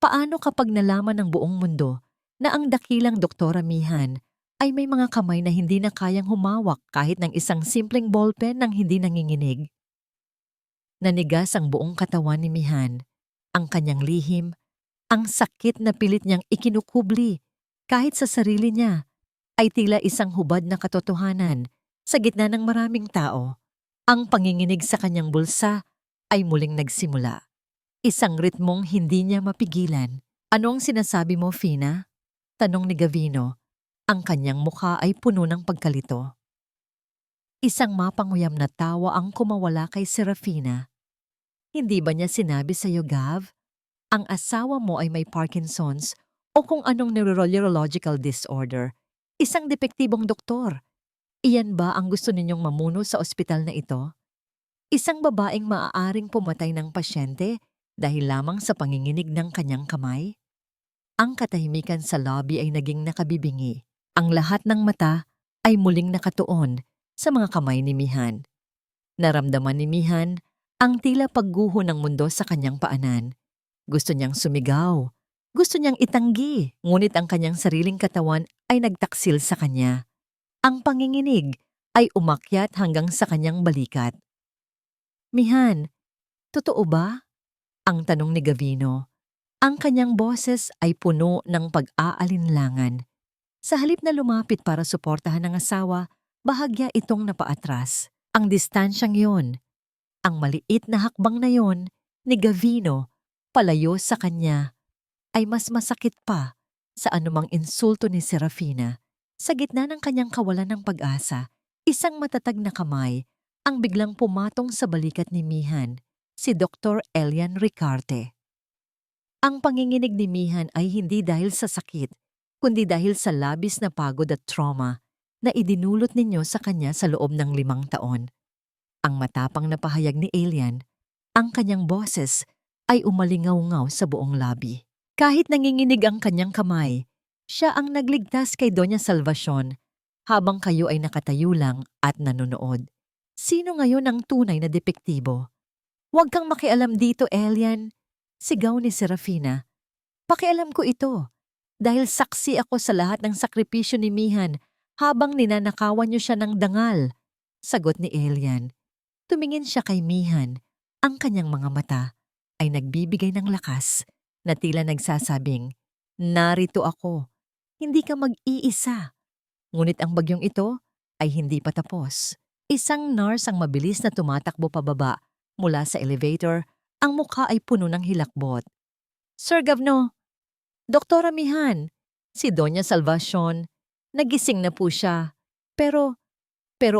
Paano kapag nalaman ng buong mundo na ang dakilang Doktora Mihan ay may mga kamay na hindi na kayang humawak kahit ng isang simpleng ballpen nang hindi nanginginig? Nanigas ang buong katawan ni Mihan, ang kanyang lihim, ang sakit na pilit niyang ikinukubli kahit sa sarili niya ay tila isang hubad na katotohanan sa gitna ng maraming tao. Ang panginginig sa kanyang bulsa ay muling nagsimula. Isang ritmong hindi niya mapigilan. Ano ang sinasabi mo, Fina? Tanong ni Gavino. Ang kanyang mukha ay puno ng pagkalito. Isang mapanguyam na tawa ang kumawala kay Serafina. Hindi ba niya sinabi sa iyo, Gav? Ang asawa mo ay may Parkinson's o kung anong neurological disorder. Isang depektibong doktor. Iyan ba ang gusto ninyong mamuno sa ospital na ito? Isang babaeng maaaring pumatay ng pasyente dahil lamang sa panginginig ng kanyang kamay? Ang katahimikan sa lobby ay naging nakabibingi. Ang lahat ng mata ay muling nakatuon sa mga kamay ni Mihan. Naramdaman ni Mihan ang tila pagguho ng mundo sa kanyang paanan. Gusto niyang sumigaw. Gusto niyang itanggi, ngunit ang kanyang sariling katawan ay nagtaksil sa kanya. Ang panginginig ay umakyat hanggang sa kanyang balikat. Mihan, totoo ba? Ang tanong ni Gavino. Ang kanyang boses ay puno ng pag-aalinlangan. Sa halip na lumapit para suportahan ng asawa, bahagya itong napaatras. Ang distansyang yon, ang maliit na hakbang na yon ni Gavino palayo sa kanya ay mas masakit pa sa anumang insulto ni Serafina. Sa gitna ng kanyang kawalan ng pag-asa, isang matatag na kamay ang biglang pumatong sa balikat ni Mihan, si Dr. Elian Ricarte. Ang panginginig ni Mihan ay hindi dahil sa sakit, kundi dahil sa labis na pagod at trauma na idinulot ninyo sa kanya sa loob ng 5 taon. Ang matapang na pahayag ni Elian, ang kanyang boses ay umalingaw-ngaw sa buong labi. Kahit nanginginig ang kanyang kamay, siya ang nagligtas kay Doña Salvacion habang kayo ay nakatayo lang at nanonood. Sino ngayon ang tunay na depektibo? Huwag kang makialam dito, Elian. Sigaw ni Serafina. Pakialam ko ito dahil saksi ako sa lahat ng sakripisyo ni Mihan habang ninanakawan niyo siya ng dangal. Sagot ni Elian. Tumingin siya kay Mihan. Ang kanyang mga mata ay nagbibigay ng lakas na tila nagsasabing, narito ako. Hindi ka mag-iisa. Ngunit ang bagyong ito ay hindi pa tapos. Isang nurse ang mabilis na tumatakbo pababa mula sa elevator, ang mukha ay puno ng hilakbot. Sir Gavno, Doktora Mihan, si Doña Salvacion, nagising na po siya. Pero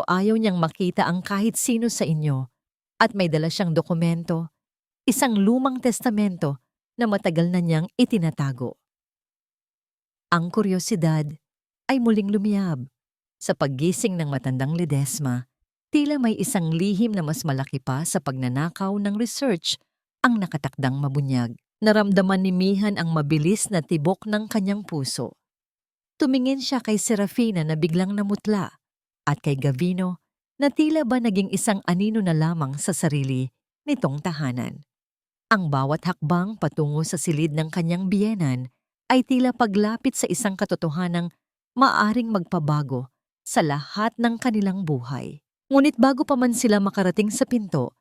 ayaw niyang makita ang kahit sino sa inyo at may dala siyang dokumento, isang lumang testamento na matagal na niyang itinatago. Ang kuryosidad ay muling lumiyab. Sa paggising ng matandang Ledesma, tila may isang lihim na mas malaki pa sa pagnanakaw ng research ang nakatakdang mabunyag. Naramdaman ni Mihan ang mabilis na tibok ng kanyang puso. Tumingin siya kay Serafina na biglang namutla at kay Gavino na tila ba naging isang anino na lamang sa sarili nitong tahanan. Ang bawat hakbang patungo sa silid ng kanyang biyenan ay tila paglapit sa isang katotohanang maaring magpabago sa lahat ng kanilang buhay. Ngunit bago pa man sila makarating sa pinto,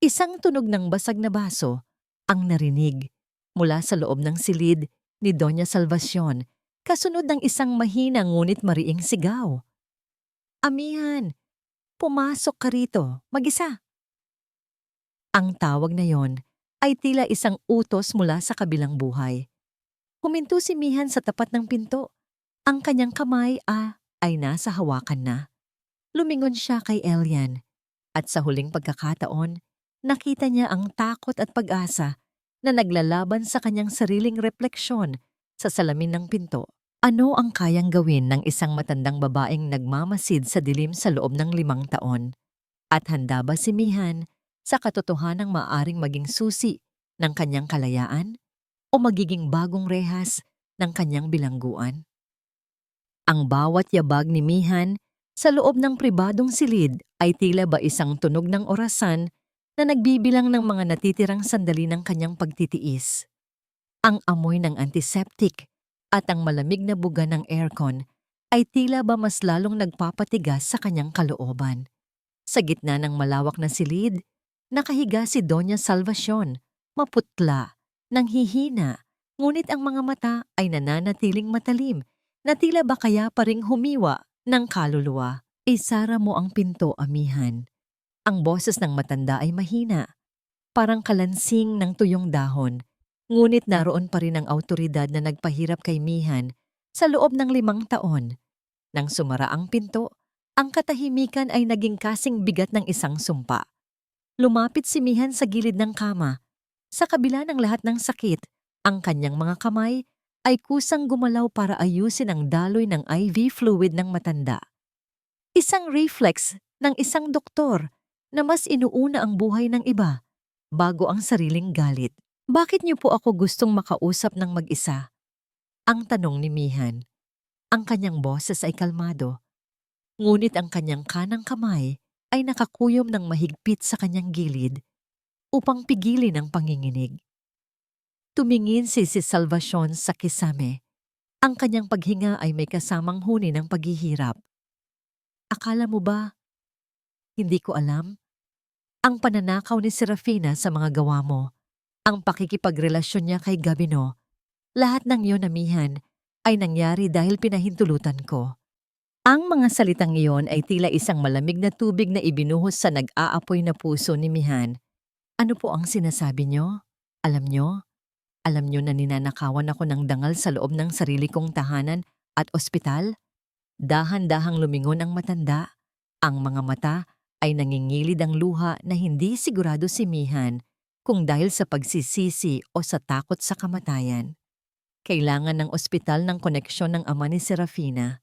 isang tunog ng basag na baso ang narinig mula sa loob ng silid ni Doña Salvacion, kasunod ng isang mahina ngunit mariing sigaw. Amihan, pumasok ka rito, mag-isa. Ang tawag na yon ay tila isang utos mula sa kabilang buhay. Huminto si Mihan sa tapat ng pinto. Ang kanyang kamay ay nasa hawakan na. Lumingon siya kay Elian at sa huling pagkakataon, nakita niya ang takot at pag-asa na naglalaban sa kanyang sariling refleksyon sa salamin ng pinto. Ano ang kayang gawin ng isang matandang babaeng nagmamasid sa dilim sa loob ng 5 taon? At handa ba si Mihan sa katotohanang maaaring maging susi ng kanyang kalayaan o magiging bagong rehas ng kanyang bilangguan? Ang bawat yabag ni Mihan sa loob ng pribadong silid ay tila ba isang tunog ng orasan na nagbibilang ng mga natitirang sandali ng kanyang pagtitiis. Ang amoy ng antiseptic at ang malamig na buga ng aircon ay tila ba mas lalong nagpapatigas sa kanyang kalooban. Sa gitna ng malawak na silid, nakahiga si Doña Salvacion, maputla, nanghihina, ngunit ang mga mata ay nananatiling matalim na tila ba kaya pa ring humiwa ng kaluluwa. Isara mo ang pinto, amihan. Ang boses ng matanda ay mahina, parang kalansing ng tuyong dahon, ngunit naroon pa rin ang awtoridad na nagpahirap kay Mihan sa loob ng 5 taon. Nang sumara ang pinto, ang katahimikan ay naging kasing bigat ng isang sumpa. Lumapit si Mihan sa gilid ng kama. Sa kabila ng lahat ng sakit, ang kanyang mga kamay ay kusang gumalaw para ayusin ang daloy ng IV fluid ng matanda. Isang reflex ng isang doktor na mas inuuna ang buhay ng iba bago ang sariling galit. Bakit niyo po ako gustong makausap ng mag-isa? Ang tanong ni Mihan. Ang kanyang boses ay kalmado, ngunit ang kanyang kanang kamay ay nakakuyom ng mahigpit sa kanyang gilid upang pigilin ang panginginig. Tumingin si Salvacion sa kisame. Ang kanyang paghinga ay may kasamang huni ng paghihirap. Akala mo ba? Hindi ko alam. Ang pananakaw ni Serafina sa mga gawa mo, ang pakikipagrelasyon niya kay Gabino, lahat ng iyon, amihan, ay nangyari dahil pinahintulutan ko. Ang mga salitang iyon ay tila isang malamig na tubig na ibinuhos sa nag-aapoy na puso ni Mihan. Ano po ang sinasabi niyo? Alam niyo? Alam niyo na ninanakawan ako ng dangal sa loob ng sarili kong tahanan at ospital? Dahan-dahang lumingon ang matanda. Ang mga mata ay nangingilid ang luha na hindi sigurado si Mihan kung dahil sa pagsisisi o sa takot sa kamatayan. Kailangan ng ospital ng koneksyon ng ama ni Serafina.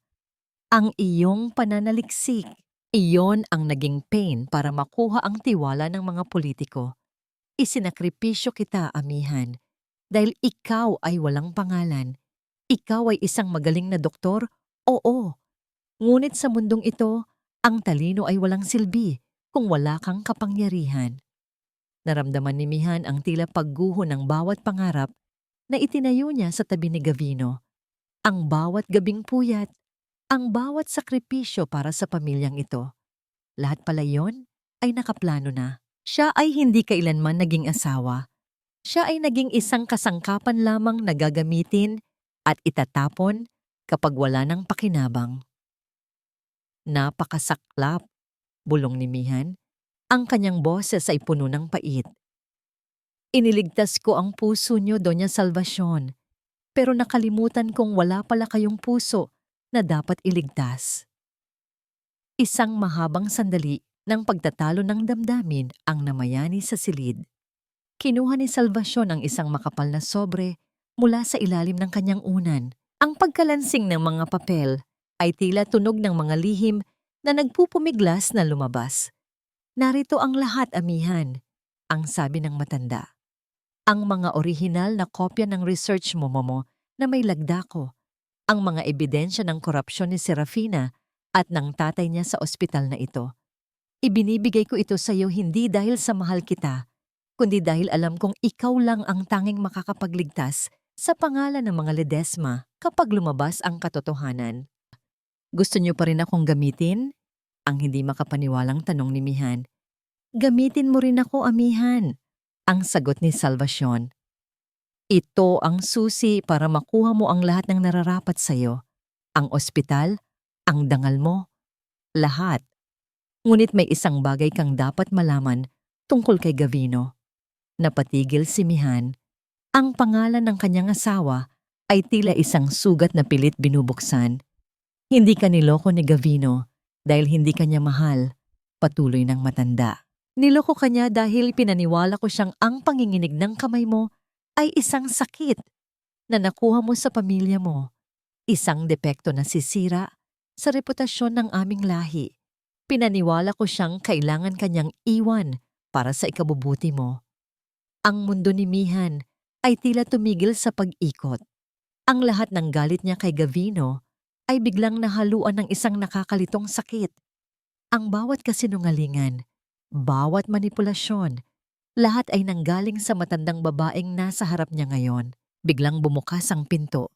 Ang iyong pananaliksik, iyon ang naging pain para makuha ang tiwala ng mga politiko. Isinakripisyo kita, amihan, dahil ikaw ay walang pangalan. Ikaw ay isang magaling na doktor, oo. Ngunit sa mundong ito, ang talino ay walang silbi kung wala kang kapangyarihan. Naramdaman ni Mihan ang tila pagguho ng bawat pangarap na itinayo niya sa tabi ni Gavino. Ang bawat gabing puyat, ang bawat sakripisyo para sa pamilyang ito. Lahat pala yon ay nakaplano na. Siya ay hindi kailanman naging asawa. Siya ay naging isang kasangkapan lamang na gagamitin at itatapon kapag wala ng pakinabang. Napakasaklap, bulong ni Mihan. Ang kanyang boses ay puno ng pait. Iniligtas ko ang puso niyo, Doña Salvacion, pero nakalimutan kong wala pala kayong puso na dapat iligtas. Isang mahabang sandali ng pagtatalo ng damdamin ang namayani sa silid. Kinuha ni Salvacion ang isang makapal na sobre mula sa ilalim ng kanyang unan. Ang pagkalansing ng mga papel ay tila tunog ng mga lihim na nagpupumiglas na lumabas. Narito ang lahat, amihan, ang sabi ng matanda. Ang mga orihinal na kopya ng research mo, Momo, na may lagda ko. Ang mga ebidensya ng korupsyon ni Serafina at ng tatay niya sa ospital na ito. Ibinibigay ko ito sa iyo hindi dahil sa mahal kita, kundi dahil alam kong ikaw lang ang tanging makakapagligtas sa pangalan ng mga Ledesma kapag lumabas ang katotohanan. Gusto niyo pa rin akong gamitin? Ang hindi makapaniwalang tanong ni Mihan. Gamitin mo rin ako, amihan, ang sagot ni Salvacion. Ito ang susi para makuha mo ang lahat ng nararapat sa'yo. Ang ospital, ang dangal mo, lahat. Ngunit may isang bagay kang dapat malaman tungkol kay Gavino. Napatigil si Mihan. Ang pangalan ng kanyang asawa ay tila isang sugat na pilit binubuksan. Hindi ka niloko ni Gavino dahil hindi kanya mahal, patuloy ng matanda. Niloko kanya dahil pinaniwala ko siyang ang panginginig ng kamay mo ay isang sakit na nakuha mo sa pamilya mo. Isang depekto na sisira sa reputasyon ng aming lahi. Pinaniwala ko siyang kailangan kanyang iwan para sa ikabubuti mo. Ang mundo ni Mihan ay tila tumigil sa pag-ikot. Ang lahat ng galit niya kay Gavino ay biglang nahaluan ng isang nakakalitong sakit. Ang bawat kasinungalingan, bawat manipulasyon, lahat ay nanggaling sa matandang babaeng nasa harap niya ngayon. Biglang bumukas ang pinto.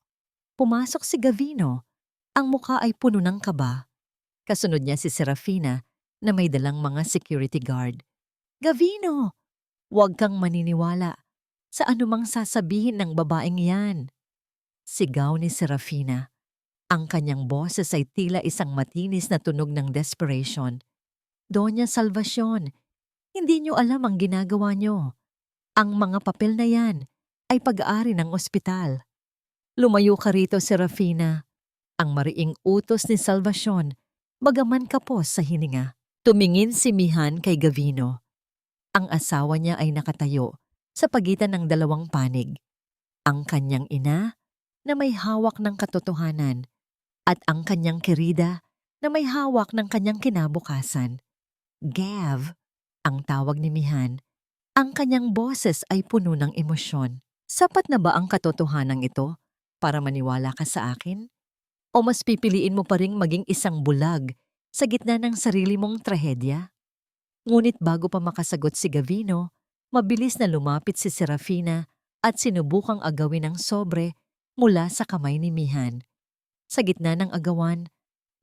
Pumasok si Gavino. Ang mukha ay puno ng kaba. Kasunod niya si Serafina na may dalang mga security guard. Gavino! Huwag kang maniniwala sa anumang sasabihin ng babaeng yan. Sigaw ni Serafina. Ang kanyang boses ay tila isang matinis na tunog ng desperation. Doña Salvacion, hindi niyo alam ang ginagawa niyo. Ang mga papel na yan ay pag-aari ng ospital. Lumayo ka rito, Serafina. Ang mariing utos ni Salvacion, bagaman kapos sa hininga. Tumingin si Mihan kay Gavino. Ang asawa niya ay nakatayo sa pagitan ng dalawang panig. Ang kanyang ina na may hawak ng katotohanan at ang kanyang kerida na may hawak ng kanyang kinabukasan. Gav, ang tawag ni Mihan. Ang kanyang boses ay puno ng emosyon. Sapat na ba ang katotohanan ito para maniwala ka sa akin? O mas pipiliin mo pa ring maging isang bulag sa gitna ng sarili mong trahedya? Ngunit bago pa makasagot si Gavino, mabilis na lumapit si Serafina at sinubukang agawin ng sobre mula sa kamay ni Mihan. Sa gitna ng agawan,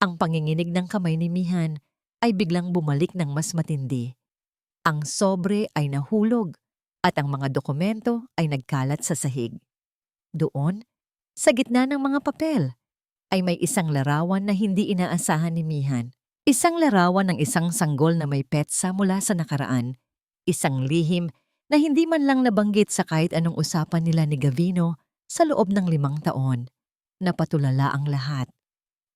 ang panginginig ng kamay ni Mihan ay biglang bumalik ng mas matindi. Ang sobre ay nahulog at ang mga dokumento ay nagkalat sa sahig. Doon, sa gitna ng mga papel, ay may isang larawan na hindi inaasahan ni Mihan. Isang larawan ng isang sanggol na may petsa mula sa nakaraan. Isang lihim na hindi man lang nabanggit sa kahit anong usapan nila ni Gavino sa loob ng 5 taon. Napatulala ang lahat.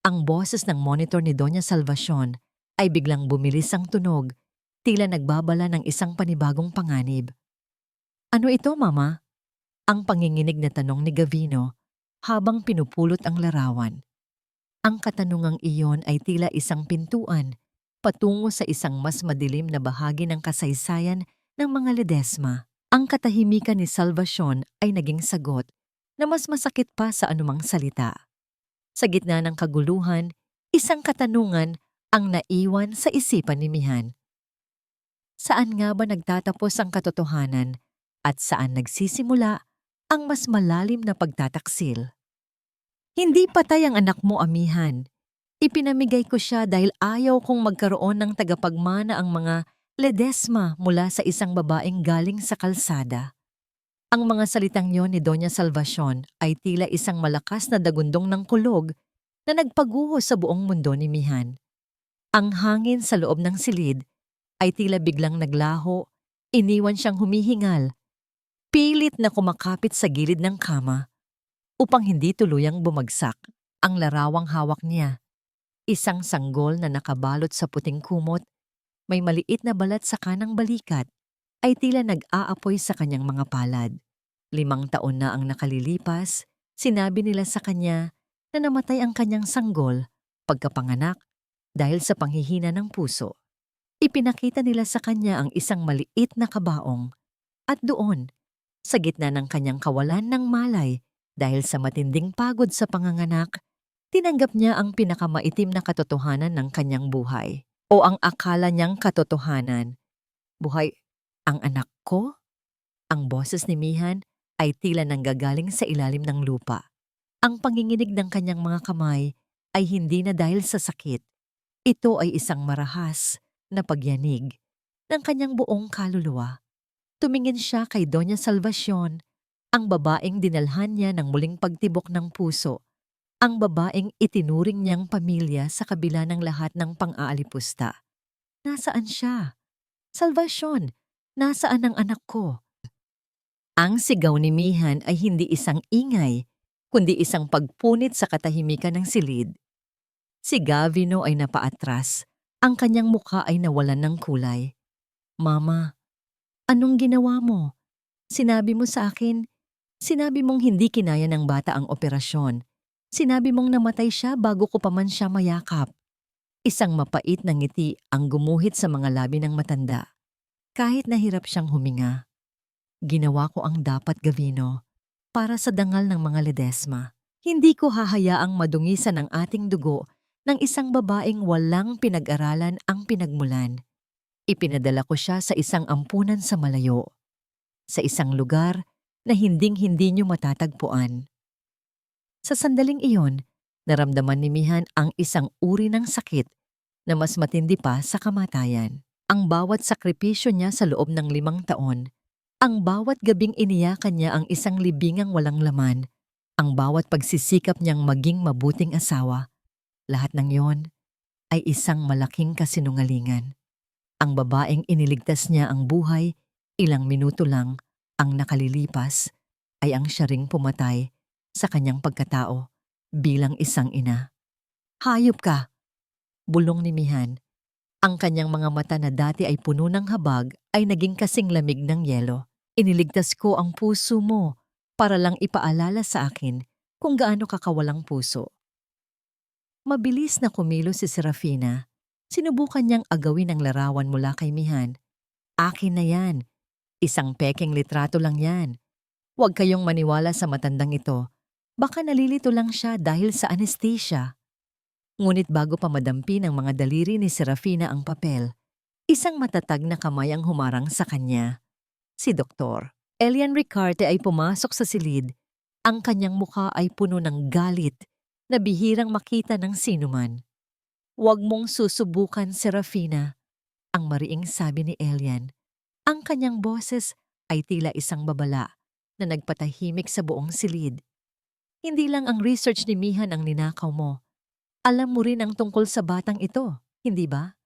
Ang boses ng monitor ni Doña Salvacion ay biglang bumilis ang tunog, tila nagbabala ng isang panibagong panganib. Ano ito, Mama? Ang panginginig na tanong ni Gavino habang pinupulot ang larawan. Ang katanungang iyon ay tila isang pintuan patungo sa isang mas madilim na bahagi ng kasaysayan ng mga Ledesma. Ang katahimikan ni Salvacion ay naging sagot na mas masakit pa sa anumang salita. Sa gitna ng kaguluhan, isang katanungan ang naiwan sa isipan ni Mihan. Saan nga ba nagtatapos ang katotohanan at saan nagsisimula ang mas malalim na pagtataksil? Hindi patay ang anak mo, Amihan. Ipinamigay ko siya dahil ayaw kong magkaroon ng tagapagmana ang mga Ledesma mula sa isang babaeng galing sa kalsada. Ang mga salitang yon ni Doña Salvacion ay tila isang malakas na dagundong ng kulog na nagpaguho sa buong mundo ni Mihan. Ang hangin sa loob ng silid ay tila biglang naglaho, iniwan siyang humihingal, pilit na kumakapit sa gilid ng kama upang hindi tuluyang bumagsak. Ang larawang hawak niya, isang sanggol na nakabalot sa puting kumot, may maliit na balat sa kanang balikat, ay tila nag-aapoy sa kanyang mga palad. 5 taon na ang nakalilipas, sinabi nila sa kanya na namatay ang kanyang sanggol pagkapanganak dahil sa panghihina ng puso. Ipinakita nila sa kanya ang isang maliit na kabaong at doon, sa gitna ng kanyang kawalan ng malay dahil sa matinding pagod sa panganganak, tinanggap niya ang pinakamaitim na katotohanan ng kanyang buhay o ang akala niyang katotohanan. Buhay ang anak ko? Ang boses ni Mihan ay tila nanggagaling sa ilalim ng lupa. Ang panginginig ng kanyang mga kamay ay hindi na dahil sa sakit. Ito ay isang marahas na pagyanig ng kanyang buong kaluluwa. Tumingin siya kay Doña Salvacion Ang babaeng dinalhan niya ng muling pagtibok ng puso. Ang babaeng itinuring niyang pamilya sa kabila ng lahat ng pang-aalipusta. Nasaan siya? Salvasyon, nasaan ang anak ko? Ang sigaw ni Mihan ay hindi isang ingay, kundi isang pagpunit sa katahimikan ng silid. Si Gavino ay napaatras. Ang kanyang mukha ay nawalan ng kulay. Mama, anong ginawa mo? Sinabi mo sa akin, sinabi mong hindi kinaya ng bata ang operasyon. Sinabi mong namatay siya bago ko pa man siya mayakap. Isang mapait na ngiti ang gumuhit sa mga labi ng matanda. Kahit nahirap siyang huminga. Ginawa ko ang dapat, Gavino, para sa dangal ng mga Ledesma. Hindi ko hahayaang madungisan ang ating dugo ng isang babaeng walang pinag-aralan ang pinagmulan. Ipinadala ko siya sa isang ampunan sa malayo. Sa isang lugar na hinding-hindi niyo matatagpuan. Sa sandaling iyon, naramdaman ni Mihan ang isang uri ng sakit na mas matindi pa sa kamatayan. Ang bawat sakripisyo niya sa loob ng 5 taon, ang bawat gabing iniyakan niya ang isang libingang walang laman, ang bawat pagsisikap niyang maging mabuting asawa, lahat ng yon ay isang malaking kasinungalingan. Ang babaeng iniligtas niya ang buhay, ilang minuto lang ang nakalilipas ay ang siya ring pumatay sa kanyang pagkatao bilang isang ina. Hayop ka! Bulong ni Mihan. Ang kanyang mga mata na dati ay puno ng habag ay naging kasing lamig ng yelo. Iniligtas ko ang puso mo para lang ipaalala sa akin kung gaano ka kawalang puso. Mabilis na kumilos si Serafina. Sinubukan niyang agawin ang larawan mula kay Mihan. Akin na yan. Isang pekeng litrato lang yan. Huwag kayong maniwala sa matandang ito. Baka nalilito lang siya dahil sa anesthesia. Ngunit bago pa madampi ng mga daliri ni Serafina ang papel, isang matatag na kamay ang humarang sa kanya. Si Dr. Elian Ricarte ay pumasok sa silid. Ang kanyang mukha ay puno ng galit na bihirang makita ng sinuman. Huwag mong susubukan, Serafina, ang mariing sabi ni Elian. Ang kanyang boses ay tila isang babala na nagpatahimik sa buong silid. Hindi lang ang research ni Mihan ang ninakaw mo. Alam mo rin ang tungkol sa batang ito, hindi ba?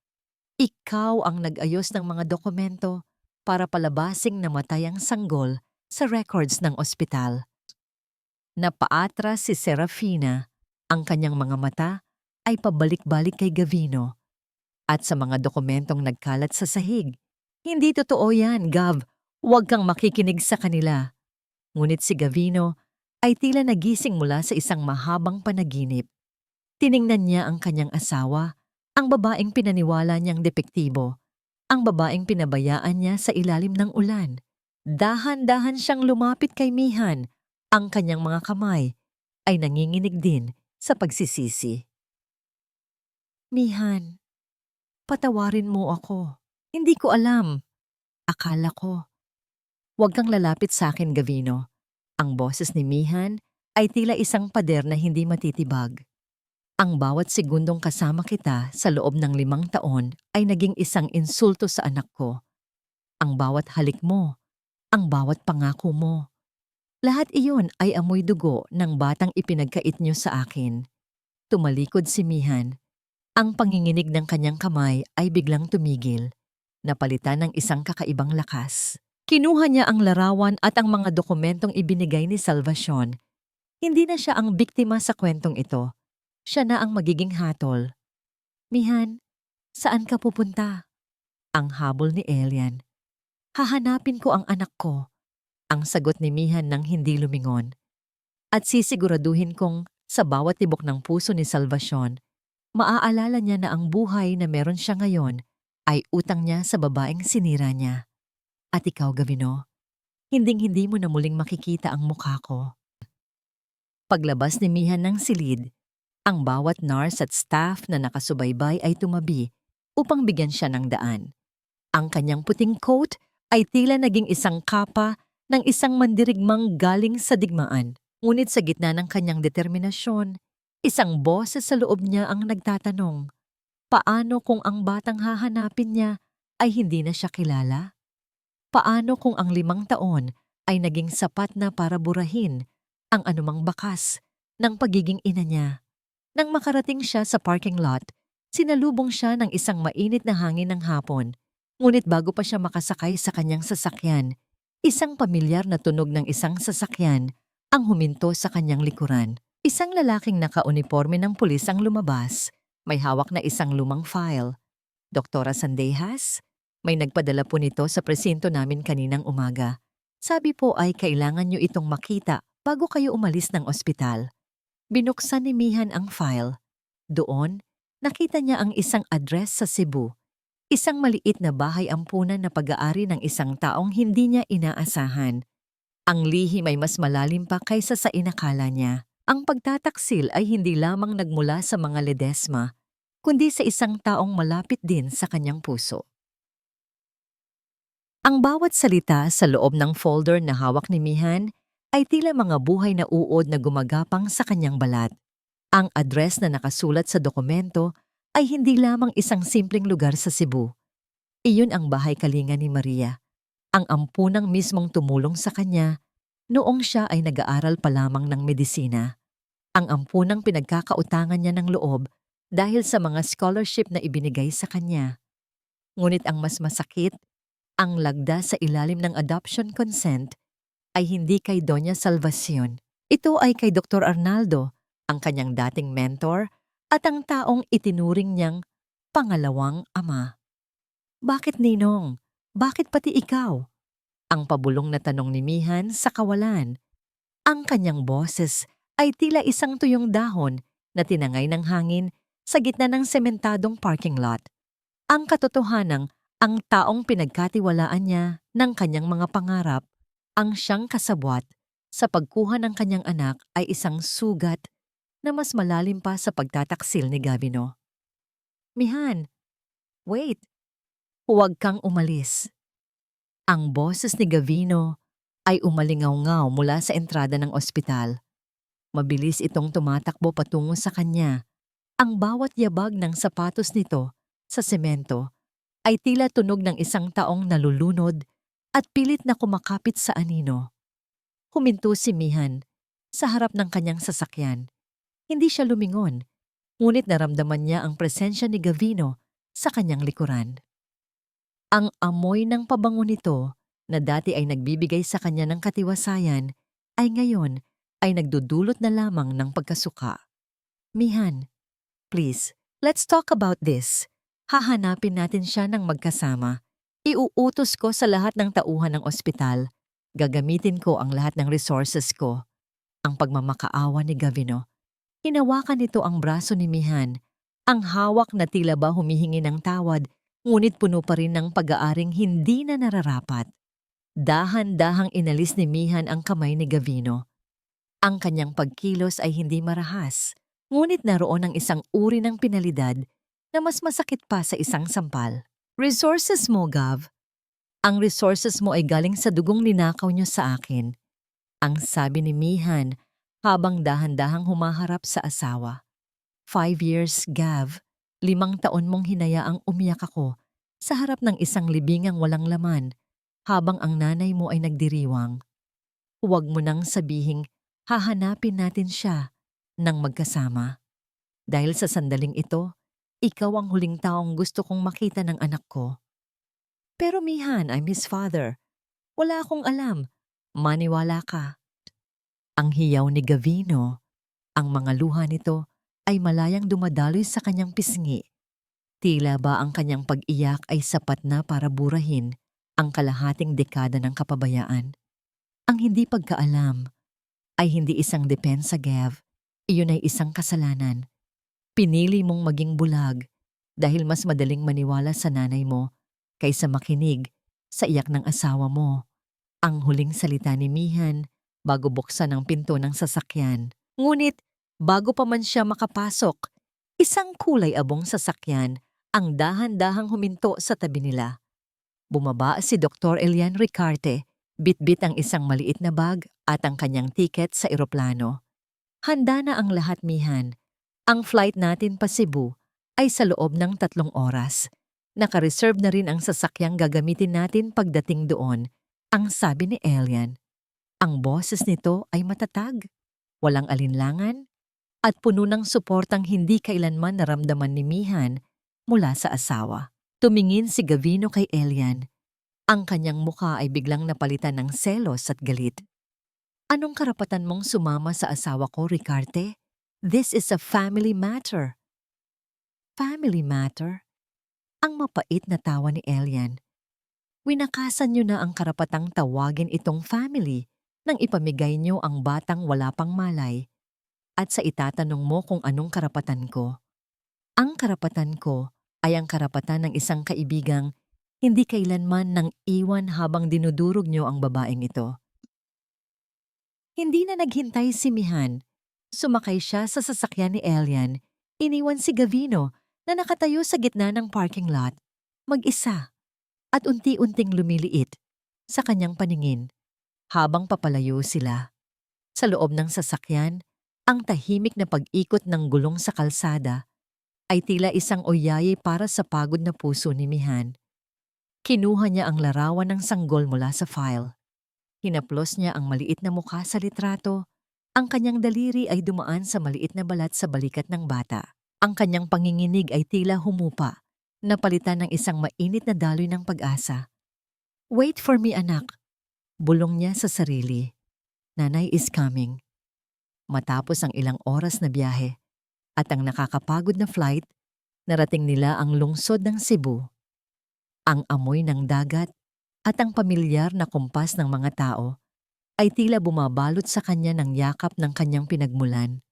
Ikaw ang nag-ayos ng mga dokumento para palabasing namatay ang sanggol sa records ng ospital. Napaatras si Serafina, ang kanyang mga mata ay pabalik-balik kay Gavino. At sa mga dokumentong nagkalat sa sahig. Hindi totoo yan, Gav. Huwag kang makikinig sa kanila. Ngunit si Gavino ay tila nagising mula sa isang mahabang panaginip. Tiningnan niya ang kanyang asawa, ang babaeng pinaniwala niyang depektibo, ang babaeng pinabayaan niya sa ilalim ng ulan. Dahan-dahan siyang lumapit kay Mihan. Ang kanyang mga kamay ay nanginginig din sa pagsisisi. Mihan, patawarin mo ako. Hindi ko alam. Akala ko. Huwag kang lalapit sa akin, Gavino. Ang boses ni Mihan ay tila isang pader na hindi matitibag. Ang bawat segundong kasama kita sa loob ng 5 taon ay naging isang insulto sa anak ko. Ang bawat halik mo, ang bawat pangako mo. Lahat iyon ay amoy dugo ng batang ipinagkait niyo sa akin. Tumalikod si Mihan. Ang panginginig ng kanyang kamay ay biglang tumigil, napalitan ng isang kakaibang lakas. Kinuha niya ang larawan at ang mga dokumentong ibinigay ni Salvacion. Hindi na siya ang biktima sa kwentong ito. Siya na ang magiging hatol. Mihan, saan ka pupunta? Ang habol ni Elian. Hahanapin ko ang anak ko. Ang sagot ni Mihan nang hindi lumingon. At sisiguraduhin kong sa bawat tibok ng puso ni Salvacion, maaalala niya na ang buhay na meron siya ngayon ay utang niya sa babaeng sinira niya. At ikaw, Gavino, hinding-hindi mo na muling makikita ang mukha ko. Paglabas ni Mihan ng silid, ang bawat nurse at staff na nakasubaybay ay tumabi upang bigyan siya ng daan. Ang kanyang puting coat ay tila naging isang kapa ng isang mandirigmang galing sa digmaan. Ngunit sa gitna ng kanyang determinasyon, isang boses sa loob niya ang nagtatanong, paano kung ang batang hahanapin niya ay hindi na siya kilala? Paano kung ang 5 taon ay naging sapat na para burahin ang anumang bakas ng pagiging ina niya. Nang makarating siya sa parking lot, sinalubong siya ng isang mainit na hangin ng hapon. Ngunit bago pa siya makasakay sa kanyang sasakyan, isang pamilyar na tunog ng isang sasakyan ang huminto sa kanyang likuran. Isang lalaking nakauniforme ng pulis ang lumabas. May hawak na isang lumang file. Doktora Sandejas, may nagpadala po nito sa presinto namin kaninang umaga. Sabi po ay kailangan nyo itong makita bago kayo umalis ng ospital. Binuksan ni Mihan ang file. Doon, nakita niya ang isang address sa Cebu. Isang maliit na bahay ampunan na pag-aari ng isang taong hindi niya inaasahan. Ang lihim ay mas malalim pa kaysa sa inakala niya. Ang pagtataksil ay hindi lamang nagmula sa mga Ledesma, kundi sa isang taong malapit din sa kanyang puso. Ang bawat salita sa loob ng folder na hawak ni Mihan ay tila mga buhay na uod na gumagapang sa kanyang balat. Ang address na nakasulat sa dokumento ay hindi lamang isang simpleng lugar sa Cebu. Iyon ang bahay kalinga ni Maria, ang ampunang mismong tumulong sa kanya noong siya ay nag-aaral pa lamang ng medisina. Ang ampunang pinagkakautangan niya ng loob dahil sa mga scholarship na ibinigay sa kanya. Ngunit ang mas masakit, ang lagda sa ilalim ng adoption consent ay hindi kay Doña Salvacion. Ito ay kay Dr. Arnaldo, ang kanyang dating mentor at ang taong itinuring niyang pangalawang ama. Bakit, Ninong? Bakit pati ikaw? Ang pabulong na tanong ni Mihan sa kawalan. Ang kanyang boses ay tila isang tuyong dahon na tinangay ng hangin sa gitna ng sementadong parking lot. Ang katotohanang ang taong pinagkatiwalaan niya ng kanyang mga pangarap, ang siyang kasabwat sa pagkuha ng kanyang anak ay isang sugat na mas malalim pa sa pagtataksil ni Gavino. Mihan, wait! Huwag kang umalis. Ang boses ni Gavino ay umalingaw-ngaw mula sa entrada ng ospital. Mabilis itong tumatakbo patungo sa kanya. Ang bawat yabag ng sapatos nito sa semento ay tila tunog ng isang taong nalulunod at pilit na kumakapit sa anino. Huminto si Mihan sa harap ng kanyang sasakyan. Hindi siya lumingon, ngunit naramdaman niya ang presensya ni Gavino sa kanyang likuran. Ang amoy ng pabango nito na dati ay nagbibigay sa kanya ng katiwasayan ay ngayon ay nagdudulot na lamang ng pagkasuka. Mihan, please, let's talk about this. Hahanapin natin siya ng magkasama. Iuutos ko sa lahat ng tauhan ng ospital. Gagamitin ko ang lahat ng resources ko. Ang pagmamakaawa ni Gavino. Hinawakan nito ang braso ni Mihan. Ang hawak na tila ba humihingi ng tawad, ngunit puno pa rin ng pag-aaring hindi na nararapat. Dahan-dahang inalis ni Mihan ang kamay ni Gavino. Ang kanyang pagkilos ay hindi marahas, ngunit naroon ang isang uri ng pinalidad na mas masakit pa sa isang sampal. Resources mo, Gav. Ang resources mo ay galing sa dugong ninakaw niyo sa akin. Ang sabi ni Mihan habang dahan-dahang humaharap sa asawa. 5 years, Gav. 5 taon mong hinayaang umiyak ako sa harap ng isang libingang walang laman habang ang nanay mo ay nagdiriwang. Huwag mo nang sabihing hahanapin natin siya nang magkasama. Dahil sa sandaling ito, ikaw ang huling taong gusto kong makita ng anak ko. Pero Mihan, I'm his father. Wala akong alam. Maniwala ka. Ang hiyaw ni Gavino, ang mga luha nito ay malayang dumadaloy sa kanyang pisngi. Tila ba ang kanyang pag-iyak ay sapat na para burahin ang kalahating dekada ng kapabayaan. Ang hindi pagkaalam ay hindi isang depensa, Gav. Iyon ay isang kasalanan. Pinili mong maging bulag dahil mas madaling maniwala sa nanay mo kaysa makinig sa iyak ng asawa mo. Ang huling salita ni Mihan bago buksan ang pinto ng sasakyan. Ngunit bago pa man siya makapasok, isang kulay abong sasakyan ang dahan-dahang huminto sa tabi nila. Bumaba si Dr. Elian Ricarte, bitbit ang isang maliit na bag at ang kanyang tiket sa eroplano. Handa na ang lahat, Mihan. Ang flight natin pa Cebu ay sa loob ng 3 oras. Naka-reserve na rin ang sasakyang gagamitin natin pagdating doon, ang sabi ni Elian. Ang boses nito ay matatag, walang alinlangan, at puno ng suportang hindi kailanman naramdaman ni Mihan mula sa asawa. Tumingin si Gavino kay Elian. Ang kanyang mukha ay biglang napalitan ng selos at galit. Anong karapatan mong sumama sa asawa ko, Ricarte? This is a family matter. Family matter? Ang mapait na tawa ni Elian. Winakasan niyo na ang karapatang tawagin itong family nang ipamigay niyo ang batang wala pang malay. At sa itatanong mo kung anong karapatan ko, ang karapatan ko ay ang karapatan ng isang kaibigang hindi kailanman nang iwan habang dinudurog niyo ang babaeng ito. Hindi na naghintay si Mihan. Sumakay siya sa sasakyan ni Elian. Iniwan si Gavino na nakatayo sa gitna ng parking lot, mag-isa, at unti-unting lumiliit sa kanyang paningin habang papalayo sila. Sa loob ng sasakyan, ang tahimik na pag-ikot ng gulong sa kalsada ay tila isang oyaye para sa pagod na puso ni Mihan. Kinuha niya ang larawan ng sanggol mula sa file. Hinaplos niya ang maliit na mukha sa litrato. Ang kanyang daliri ay dumaan sa maliit na balat sa balikat ng bata. Ang kanyang panginginig ay tila humupa, napalitan ng isang mainit na daloy ng pag-asa. "Wait for me, anak," bulong niya sa sarili. "Nanay is coming." Matapos ang ilang oras na biyahe at ang nakakapagod na flight, narating nila ang lungsod ng Cebu. Ang amoy ng dagat at ang pamilyar na kumpas ng mga tao ay tila bumabalot sa kanya ng yakap ng kanyang pinagmulan.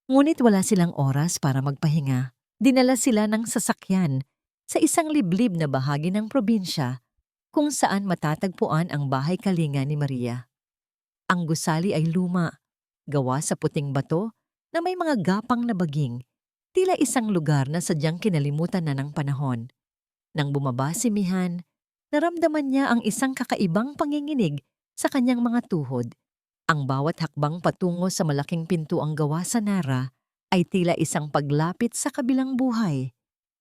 Ngunit wala silang oras para magpahinga. Dinala sila ng sasakyan sa isang liblib na bahagi ng probinsya kung saan matatagpuan ang bahay kalinga ni Maria. Ang gusali ay luma, gawa sa puting bato na may mga gapang na baging, tila isang lugar na sadyang kinalimutan na ng panahon. Nang bumaba si Mihan, naramdaman niya ang isang kakaibang panginginig sa kanyang mga tuhod. Ang bawat hakbang patungo sa malaking pintuang gawa sa Nara ay tila isang paglapit sa kabilang buhay.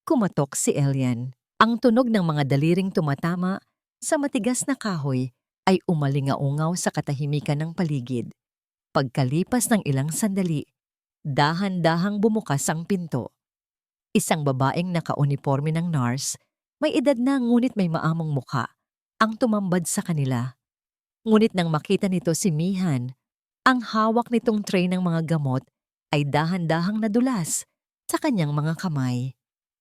Kumatok si Elian. Ang tunog ng mga daliring tumatama sa matigas na kahoy ay umalingaungaw sa katahimikan ng paligid. Pagkalipas ng ilang sandali, dahan-dahang bumukas ang pinto. Isang babaeng nakauniporme ng nurse, may edad na ngunit may maamong mukha, ang tumambad sa kanila. Ngunit nang makita nito si Mihan, ang hawak nitong tray ng mga gamot ay dahan-dahang nadulas sa kanyang mga kamay.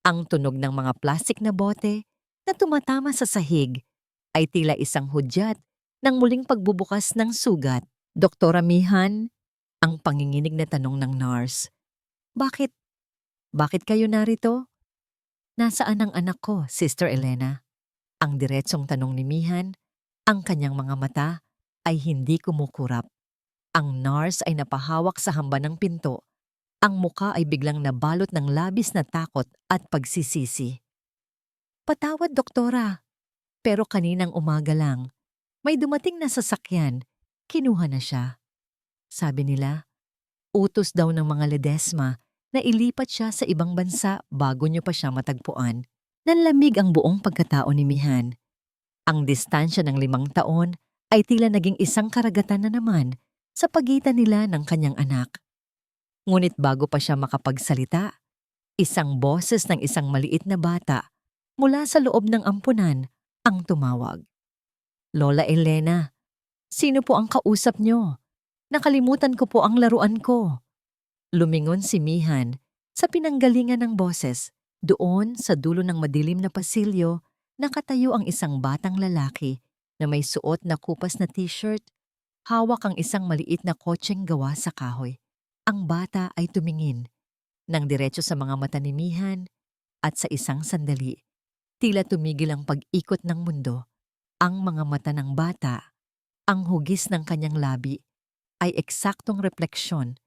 Ang tunog ng mga plastik na bote na tumatama sa sahig ay tila isang hudyat ng muling pagbubukas ng sugat. "Doktora Mihan?" Ang panginginig na tanong ng nurse. Bakit? Bakit kayo narito?" "Nasaan ang anak ko, Sister Elena?" Ang diretsong tanong ni Mihan. Ang kanyang mga mata ay hindi kumukurap. Ang nurse ay napahawak sa hamba ng pinto. Ang muka ay biglang nabalot ng labis na takot at pagsisisi. "Patawad, doktora. Pero kaninang umaga lang, may dumating na sasakyan. Kinuha na siya. Sabi nila, utos daw ng mga Ledesma na ilipat siya sa ibang bansa bago niyo pa siya matagpuan." Nanlamig ang buong pagkatao ni Mihan. Ang distansya ng 5 taon ay tila naging isang karagatan na naman sa pagitan nila ng kanyang anak. Ngunit bago pa siya makapagsalita, isang boses ng isang maliit na bata mula sa loob ng ampunan ang tumawag. "Lola Elena, sino po ang kausap niyo? Nakalimutan ko po ang laruan ko." Lumingon si Mihan sa pinanggalingan ng boses. Doon sa dulo ng madilim na pasilyo, nakatayo ang isang batang lalaki na may suot na kupas na t-shirt. Hawak ang isang maliit na kotseng gawa sa kahoy. Ang bata ay tumingin nang diretso sa mga mata ni Mihan at sa isang sandali, tila tumigil ang pag-ikot ng mundo. Ang mga mata ng bata, ang hugis ng kanyang labi, ay eksaktong refleksyon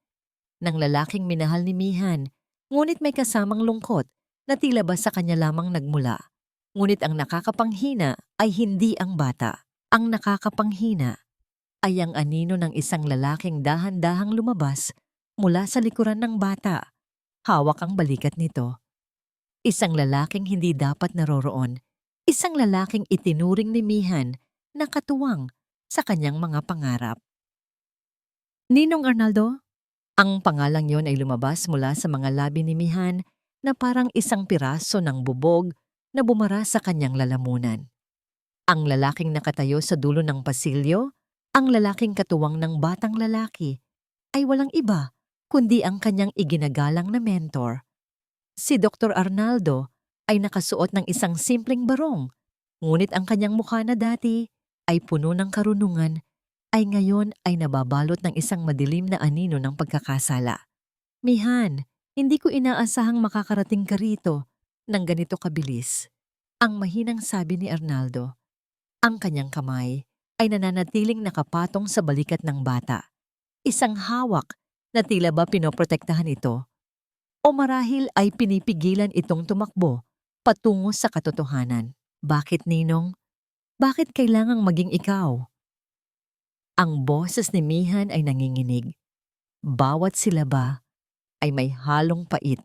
ng lalaking minahal ni Mihan, ngunit may kasamang lungkot na tila ba sa kanya lamang nagmula. Ngunit ang nakakapanghina ay hindi ang bata. Ang nakakapanghina ay ang anino ng isang lalaking dahan-dahang lumabas mula sa likuran ng bata. Hawak ang balikat nito. Isang lalaking hindi dapat naroroon. Isang lalaking itinuring ni Mihan na katuwang sa kanyang mga pangarap. Ninong Arnaldo? Ang pangalang yon ay lumabas mula sa mga labi ni Mihan na parang isang piraso ng bubog na bumara sa kanyang lalamunan. Ang lalaking nakatayo sa dulo ng pasilyo, ang lalaking katuwang ng batang lalaki, ay walang iba kundi ang kanyang iginagalang na mentor. Si Dr. Arnaldo ay nakasuot ng isang simpleng barong, ngunit ang kanyang mukha na dati ay puno ng karunungan ay ngayon ay nababalot ng isang madilim na anino ng pagkakasala. Mihan, hindi ko inaasahang makakarating ka rito ng ganito kabilis. Ang mahinang sabi ni Arnaldo. Ang kanyang kamay ay nananatiling nakapatong sa balikat ng bata. Isang hawak na tila ba pinoprotektahan ito o marahil ay pinipigilan itong tumakbo patungo sa katotohanan. Bakit, Ninong? Bakit kailangang maging ikaw? Ang boses ni Mihan ay nanginginig. Bawat silaba ay may halong pait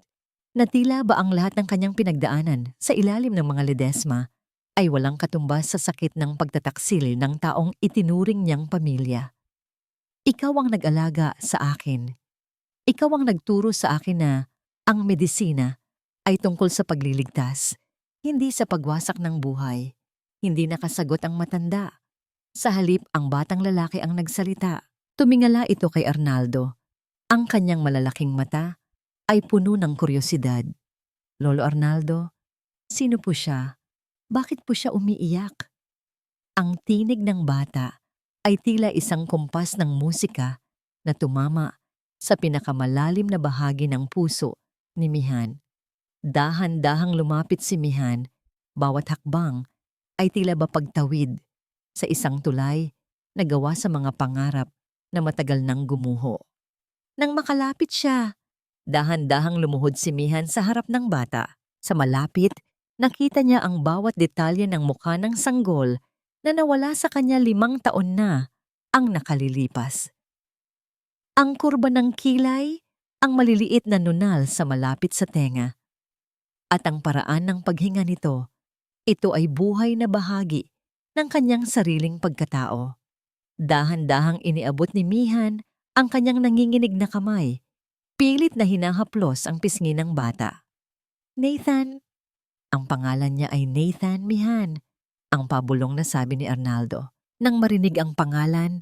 na tila ba ang lahat ng kanyang pinagdaanan sa ilalim ng mga ledesma ay walang katumbas sa sakit ng pagtataksil ng taong itinuring niyang pamilya. Ikaw ang nag-alaga sa akin. Ikaw ang nagturo sa akin na ang medisina ay tungkol sa pagliligtas, hindi sa pagwasak ng buhay. Hindi nakasagot ang matanda. Sa halip, ang batang lalaki ang nagsalita. Tumingala ito kay Arnaldo. Ang kanyang malalaking mata ay puno ng kuryosidad. Lolo Arnaldo, sino po siya? Bakit po siya umiiyak? Ang tinig ng bata ay tila isang kumpas ng musika na tumama sa pinakamalalim na bahagi ng puso ni Mihan. Dahan-dahang lumapit si Mihan, bawat hakbang ay tila ba pagtawid sa isang tulay na gawa sa mga pangarap na matagal nang gumuho. Nang makalapit siya, dahan-dahang lumuhod si Mihan sa harap ng bata. Sa malapit, nakita niya ang bawat detalye ng mukha ng sanggol na nawala sa kanya 5 taon na ang nakalilipas. Ang kurba ng kilay, ang maliliit na nunal sa malapit sa tenga. At ang paraan ng paghinga nito, ito ay buhay na bahagi ng kanyang sariling pagkatao. Dahan-dahang iniabot ni Mihan ang kanyang nanginginig na kamay. Pilit na hinahaplos ang pisngi ng bata. Nathan. Ang pangalan niya ay Nathan Mihan, ang pabulong na sabi ni Arnaldo. Nang marinig ang pangalan,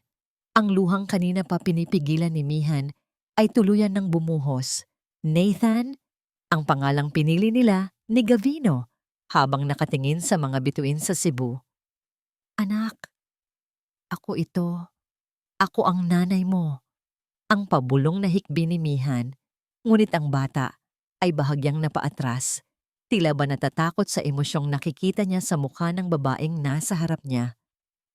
ang luhang kanina pa pinipigilan ni Mihan ay tuluyan ng bumuhos. Nathan, ang pangalang pinili nila ni Gavino habang nakatingin sa mga bituin sa Cebu. Anak, ako ito. Ako ang nanay mo. Ang pabulong na hikbi ni Mihan, ngunit ang bata ay bahagyang napaatras. Tila ba natatakot sa emosyong nakikita niya sa mukha ng babaeng nasa harap niya.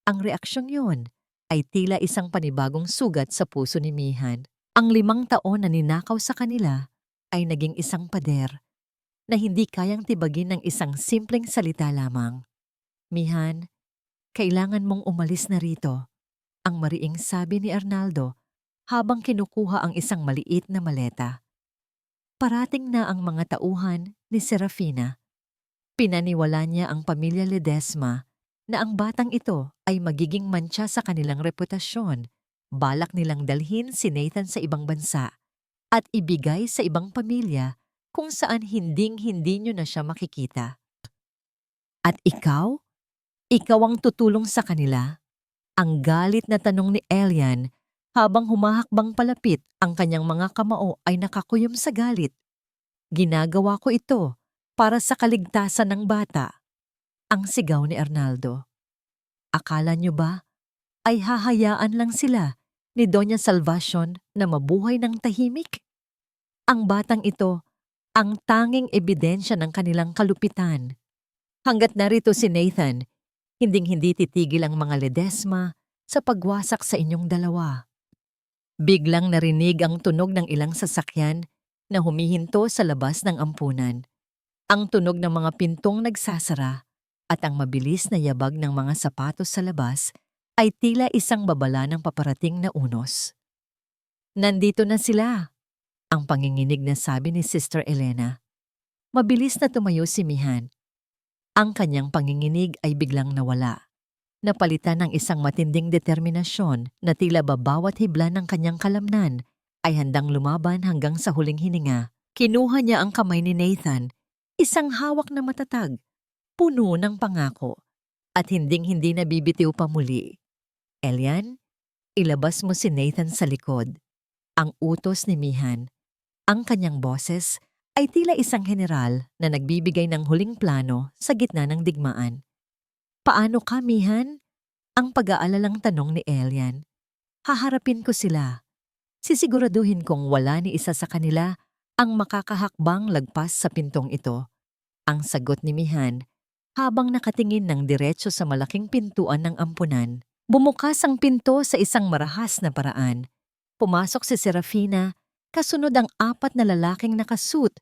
Ang reaksyong yun ay tila isang panibagong sugat sa puso ni Mihan. Ang 5 taon na ninakaw sa kanila ay naging isang pader na hindi kayang tibagin ng isang simpleng salita lamang. Mihan, kailangan mong umalis na rito, ang mariing sabi ni Arnaldo habang kinukuha ang isang maliit na maleta. Parating na ang mga tauhan ni Serafina. Pinaniwala niya ang pamilya Ledesma na ang batang ito ay magiging mantsa sa kanilang reputasyon. Balak nilang dalhin si Nathan sa ibang bansa at ibigay sa ibang pamilya kung saan hinding-hindi niyo na siya makikita. At ikaw? Ikaw ang tutulong sa kanila? Ang galit na tanong ni Elian habang humahakbang palapit ang kanyang mga kamao ay nakakuyom sa galit. Ginagawa ko ito para sa kaligtasan ng bata. Ang sigaw ni Arnaldo. Akala niyo ba ay hahayaan lang sila ni Doña Salvacion na mabuhay ng tahimik? Ang batang ito ang tanging ebidensya ng kanilang kalupitan. Hanggat narito si Nathan, hinding-hindi titigil ang mga Ledesma sa pagwasak sa inyong dalawa. Biglang narinig ang tunog ng ilang sasakyan na humihinto sa labas ng ampunan. Ang tunog ng mga pintong nagsasara at ang mabilis na yabag ng mga sapatos sa labas ay tila isang babala ng paparating na unos. Nandito na sila, ang panginginig na sabi ni Sister Elena. Mabilis na tumayo si Mihan. Ang kanyang panginginig ay biglang nawala. napalitan ng isang matinding determinasyon na tila ba bawat hibla ng kanyang kalamnan ay handang lumaban hanggang sa huling hininga. Kinuha niya ang kamay ni Nathan, isang hawak na matatag, puno ng pangako, at hinding-hindi nabibitiw pa muli. Elian, ilabas mo si Nathan sa likod. Ang utos ni Mihan. Ang kanyang boses ay tila isang general na nagbibigay ng huling plano sa gitna ng digmaan. Paano ka, Mihan? Ang pag-aalalang tanong ni Elian. Haharapin ko sila. Sisiguraduhin kong wala ni isa sa kanila ang makakahakbang lagpas sa pintong ito. Ang sagot ni Mihan habang nakatingin ng diretso sa malaking pintuan ng ampunan. Bumukas ang pinto sa isang marahas na paraan. Pumasok si Serafina, kasunod ang 4 na lalaking nakasuit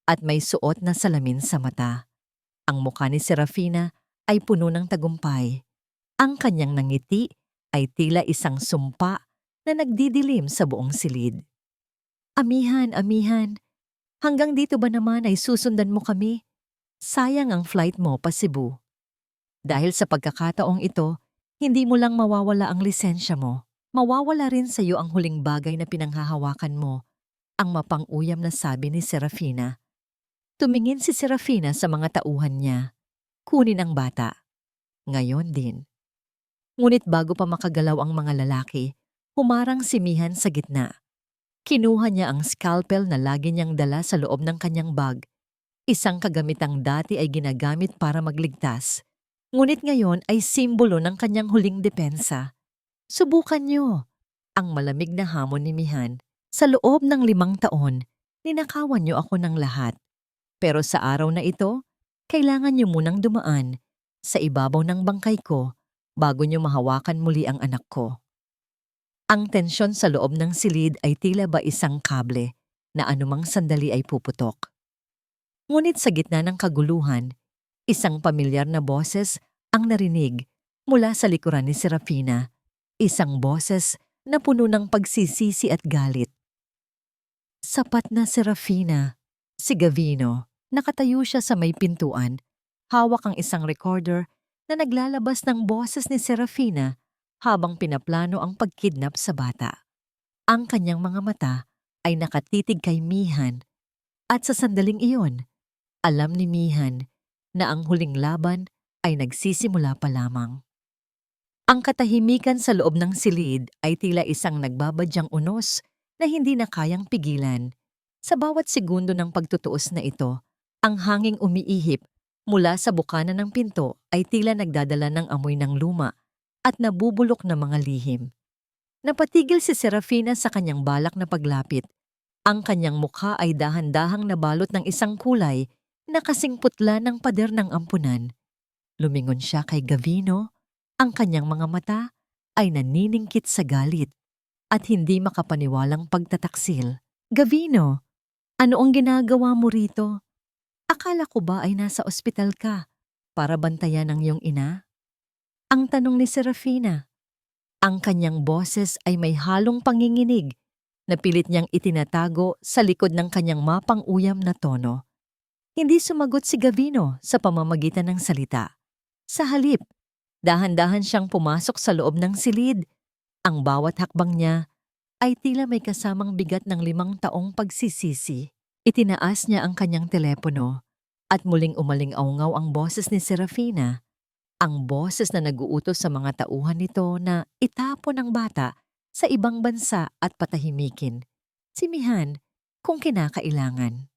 at may suot na salamin sa mata. Ang mukha ni Serafina ay puno ng tagumpay. Ang kanyang nangiti ay tila isang sumpa na nagdidilim sa buong silid. Amihan, amihan, hanggang dito ba naman ay susundan mo kami? Sayang ang flight mo pa Cebu. Dahil sa pagkakataong ito, hindi mo lang mawawala ang lisensya mo. Mawawala rin sa iyo ang huling bagay na pinanghahawakan mo, ang mapang-uyam na sabi ni Serafina. Tumingin si Serafina sa mga tauhan niya. Kunin ang bata. Ngayon din. Ngunit bago pa makagalaw ang mga lalaki, humarang si Mihan sa gitna. Kinuha niya ang scalpel na lagi niyang dala sa loob ng kanyang bag. Isang kagamitang dati ay ginagamit para magligtas. Ngunit ngayon ay simbolo ng kanyang huling depensa. Subukan niyo. Ang malamig na hamon ni Mihan. Sa loob ng 5 taon, ninakawan niyo ako ng lahat. Pero sa araw na ito, kailangan niyo munang dumaan sa ibabaw ng bangkay ko bago niyo mahawakan muli ang anak ko. Ang tensyon sa loob ng silid ay tila ba isang kable na anumang sandali ay puputok. Ngunit sa gitna ng kaguluhan, isang pamilyar na boses ang narinig mula sa likuran ni Serafina. Isang boses na puno ng pagsisisi at galit. Sapat na Serafina. Si Gavino, nakatayo siya sa may pintuan, hawak ang isang recorder na naglalabas ng boses ni Serafina habang pinaplano ang pagkidnap sa bata. Ang kanyang mga mata ay nakatitig kay Mihan at sa sandaling iyon, alam ni Mihan na ang huling laban ay nagsisimula pa lamang. Ang katahimikan sa loob ng silid ay tila isang nagbabadyang unos na hindi na kayang pigilan. Sa bawat segundo ng pagtutuos na ito, ang hanging umiihip mula sa bukana ng pinto ay tila nagdadala ng amoy ng luma at nabubulok na mga lihim. Napatigil si Serafina sa kanyang balak na paglapit. Ang kanyang mukha ay dahan-dahang nabalot ng isang kulay na kasing putla ng pader ng ampunan. Lumingon siya kay Gavino. Ang kanyang mga mata ay naniningkit sa galit at hindi makapaniwalang pagtataksil. Gavino, ano ang ginagawa mo rito? Akala ko ba ay nasa ospital ka para bantayan ang iyong ina? Ang tanong ni Serafina. Ang kanyang boses ay may halong panginginig na pilit niyang itinatago sa likod ng kanyang mapang-uyam na tono. Hindi sumagot si Gavino sa pamamagitan ng salita. Sa halip, dahan-dahan siyang pumasok sa loob ng silid. Ang bawat hakbang niya ay tila may kasamang bigat ng 5 taong pagsisisi. Itinaas niya ang kanyang telepono at muling umaling-aungaw ang boses ni Serafina. Ang boses na naguutos sa mga tauhan nito na itapon ang bata sa ibang bansa at patahimikin. Si Mihan kung kinakailangan.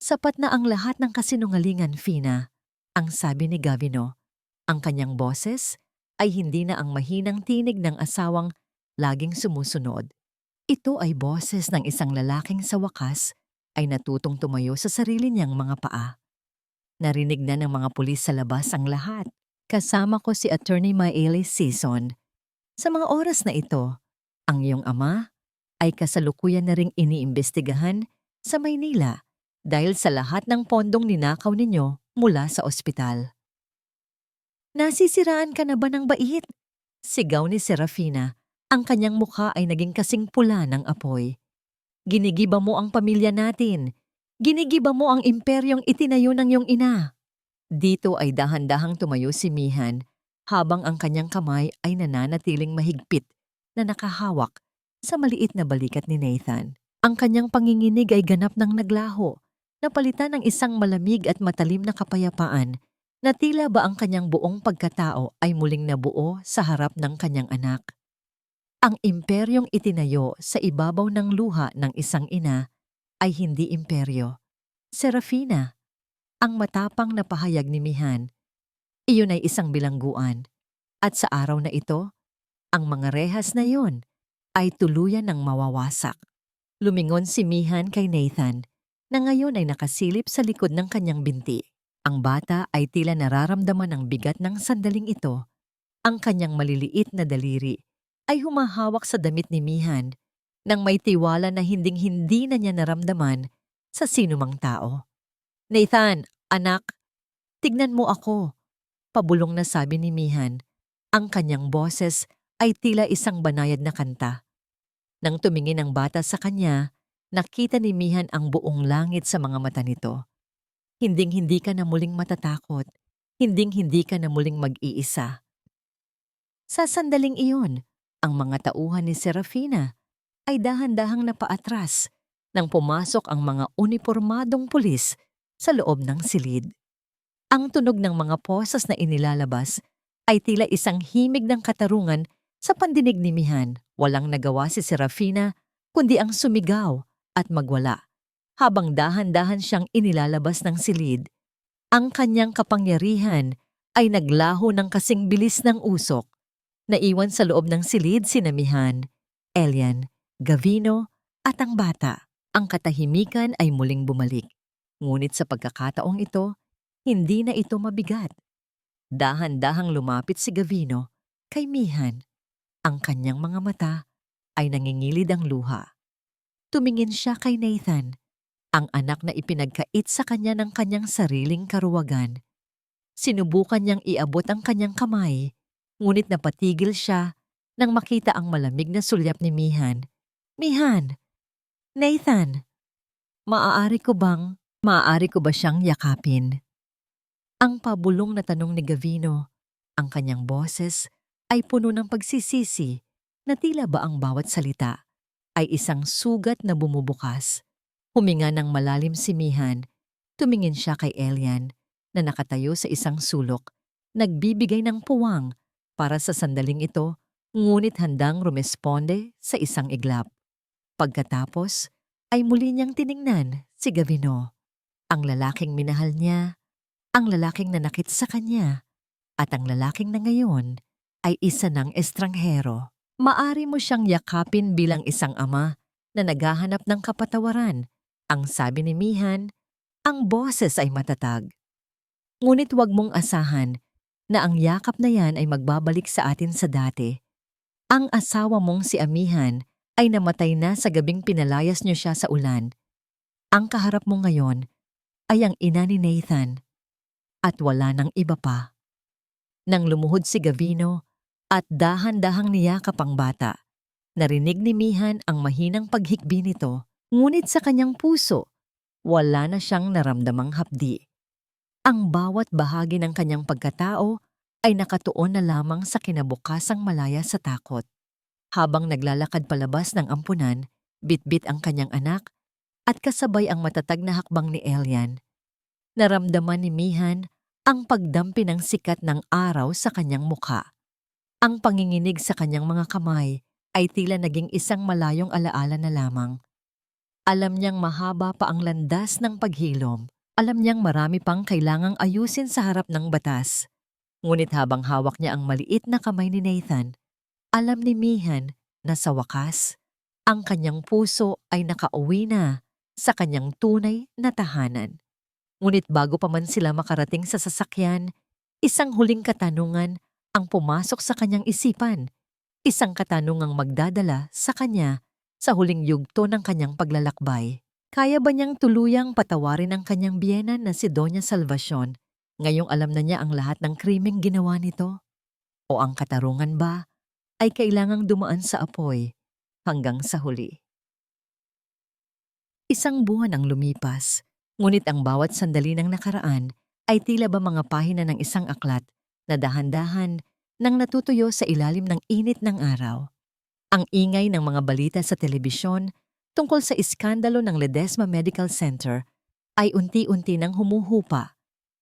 Sapat na ang lahat ng kasinungalingan, Fina, ang sabi ni Gavino. Ang kanyang boses ay hindi na ang mahinang tinig ng asawang laging sumusunod. Ito ay boses ng isang lalaking sa wakas ay natutong tumayo sa sarili niyang mga paa. Narinig na ng mga pulis sa labas ang lahat. Kasama ko si Attorney Maeli Sison. Sa mga oras na ito, ang iyong ama ay kasalukuyan na ring iniimbestigahan sa Maynila dahil sa lahat ng pondong ninakaw ninyo mula sa ospital. Nasisiraan ka na ba ng bait? Sigaw ni Serafina. Ang kanyang mukha ay naging kasing pula ng apoy. Ginigiba mo ang pamilya natin. Ginigiba mo ang imperyong itinayo ng iyong ina. Dito ay dahan-dahang tumayo si Mihan habang ang kanyang kamay ay nananatiling mahigpit na nakahawak sa maliit na balikat ni Nathan. Ang kanyang panginginig ay ganap ng naglaho, napalitan ng isang malamig at matalim na kapayapaan na tila ba ang kanyang buong pagkatao ay muling nabuo sa harap ng kanyang anak. Ang imperyong itinayo sa ibabaw ng luha ng isang ina ay hindi imperyo. Serafina, ang matapang na pahayag ni Mihan, iyon ay isang bilangguan. At sa araw na ito, ang mga rehas na yon ay tuluyan ng mawawasak. Lumingon si Mihan kay Nathan na ngayon ay nakasilip sa likod ng kanyang binti. Ang bata ay tila nararamdaman ng bigat ng sandaling ito. Ang kanyang maliliit na daliri ay humahawak sa damit ni Mihan nang may tiwala na hinding-hindi na niya naramdaman sa sinumang tao. Nathan, anak, tignan mo ako, pabulong na sabi ni Mihan. Ang kanyang boses ay tila isang banayad na kanta. Nang tumingin ang bata sa kanya, nakita ni Mihan ang buong langit sa mga mata nito. Hinding-hindi ka na muling matatakot. Hinding-hindi ka na muling mag-iisa. Sa sandaling iyon, ang mga tauhan ni Serafina ay dahan-dahang napaatras nang pumasok ang mga unipormadong pulis sa loob ng silid. Ang tunog ng mga posas na inilalabas ay tila isang himig ng katarungan sa pandinig ni Mihan. Walang nagawa si Serafina kundi ang sumigaw at magwala habang dahan-dahan siyang inilalabas ng silid. Ang kanyang kapangyarihan ay naglaho ng kasing bilis ng usok. Naiwan sa loob ng silid sina Mihan, Elian, Gavino at ang bata. Ang katahimikan ay muling bumalik. Ngunit sa pagkakataong ito, hindi na ito mabigat. Dahan-dahang lumapit si Gavino kay Mihan. Ang kanyang mga mata ay nangingilid ang luha. Tumingin siya kay Nathan, ang anak na ipinagkait sa kanya ng kanyang sariling karuwagan. Sinubukan niyang iabot ang kanyang kamay, ngunit napatigil siya nang makita ang malamig na sulyap ni Mihan. Mihan! Nathan! Maaari ko ba siyang yakapin? Ang pabulong na tanong ni Gavino, ang kanyang boses ay puno ng pagsisisi na tila ba ang bawat salita ay isang sugat na bumubukas. Huminga ng malalim si Mihan, tumingin siya kay Elian na nakatayo sa isang sulok, nagbibigay ng puwang para sa sandaling ito, ngunit handang rumesponde sa isang iglap. Pagkatapos ay muli niyang tiningnan si Gavino, ang lalaking minahal niya, ang lalaking nanakit sa kanya, at ang lalaking na ngayon ay isa ng estranghero. Maari mo siyang yakapin bilang isang ama na naghahanap ng kapatawaran. Ang sabi ni Mihan, ang boses ay matatag. Ngunit huwag mong asahan na ang yakap na yan ay magbabalik sa atin sa dati. Ang asawa mong si Amihan ay namatay na sa gabing pinalayas niyo siya sa ulan. Ang kaharap mo ngayon ay ang ina ni Nathan at wala nang iba pa. Nang lumuhod si Gavino at dahan-dahang niyakap ang bata, narinig ni Mihan ang mahinang paghikbi nito, ngunit sa kanyang puso, wala na siyang naramdamang hapdi. Ang bawat bahagi ng kanyang pagkatao ay nakatuon na lamang sa kinabukasang malaya sa takot. Habang naglalakad palabas ng ampunan, bitbit ang kanyang anak at kasabay ang matatag na hakbang ni Elian. Naramdaman ni Mihan ang pagdampi ng sikat ng araw sa kanyang mukha. Ang panginginig sa kanyang mga kamay ay tila naging isang malayong alaala na lamang. Alam niyang mahaba pa ang landas ng paghilom. Alam niyang marami pang kailangang ayusin sa harap ng batas. Ngunit habang hawak niya ang maliit na kamay ni Nathan, alam ni Mihan na sa wakas, ang kanyang puso ay nakauwi na sa kanyang tunay na tahanan. Ngunit bago pa man sila makarating sa sasakyan, isang huling katanungan ang pumasok sa kanyang isipan. Isang katanungang magdadala sa kanya sa huling yugto ng kanyang paglalakbay. Kaya ba niyang tuluyang patawarin ang kanyang biyenan na si Doña Salvacion ngayong alam na niya ang lahat ng krimeng ginawa nito? O ang katarungan ba ay kailangang dumaan sa apoy hanggang sa huli? Isang buwan ang lumipas, ngunit ang bawat sandali ng nakaraan ay tila ba mga pahina ng isang aklat na dahan-dahan nang natutuyo sa ilalim ng init ng araw. Ang ingay ng mga balita sa telebisyon tungkol sa iskandalo ng Ledesma Medical Center ay unti-unti nang humuhupa,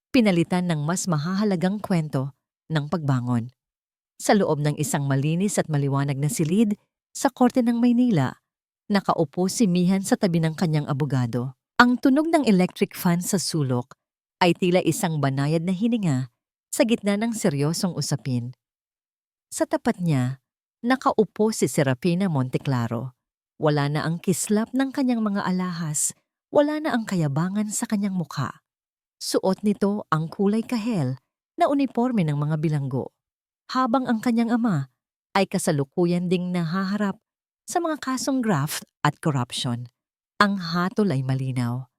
pinalitan ng mas mahahalagang kwento ng pagbangon. Sa loob ng isang malinis at maliwanag na silid sa Korte ng Maynila, nakaupo si Mihan sa tabi ng kanyang abogado. Ang tunog ng electric fan sa sulok ay tila isang banayad na hininga sa gitna ng seryosong usapin. Sa tapat niya, nakaupo si Serafina Monteclaro. Wala na ang kislap ng kanyang mga alahas, wala na ang kayabangan sa kanyang mukha. Suot nito ang kulay kahel na uniforme ng mga bilanggo, habang ang kanyang ama ay kasalukuyan ding nahaharap sa mga kasong graft at corruption. Ang hatol ay malinaw.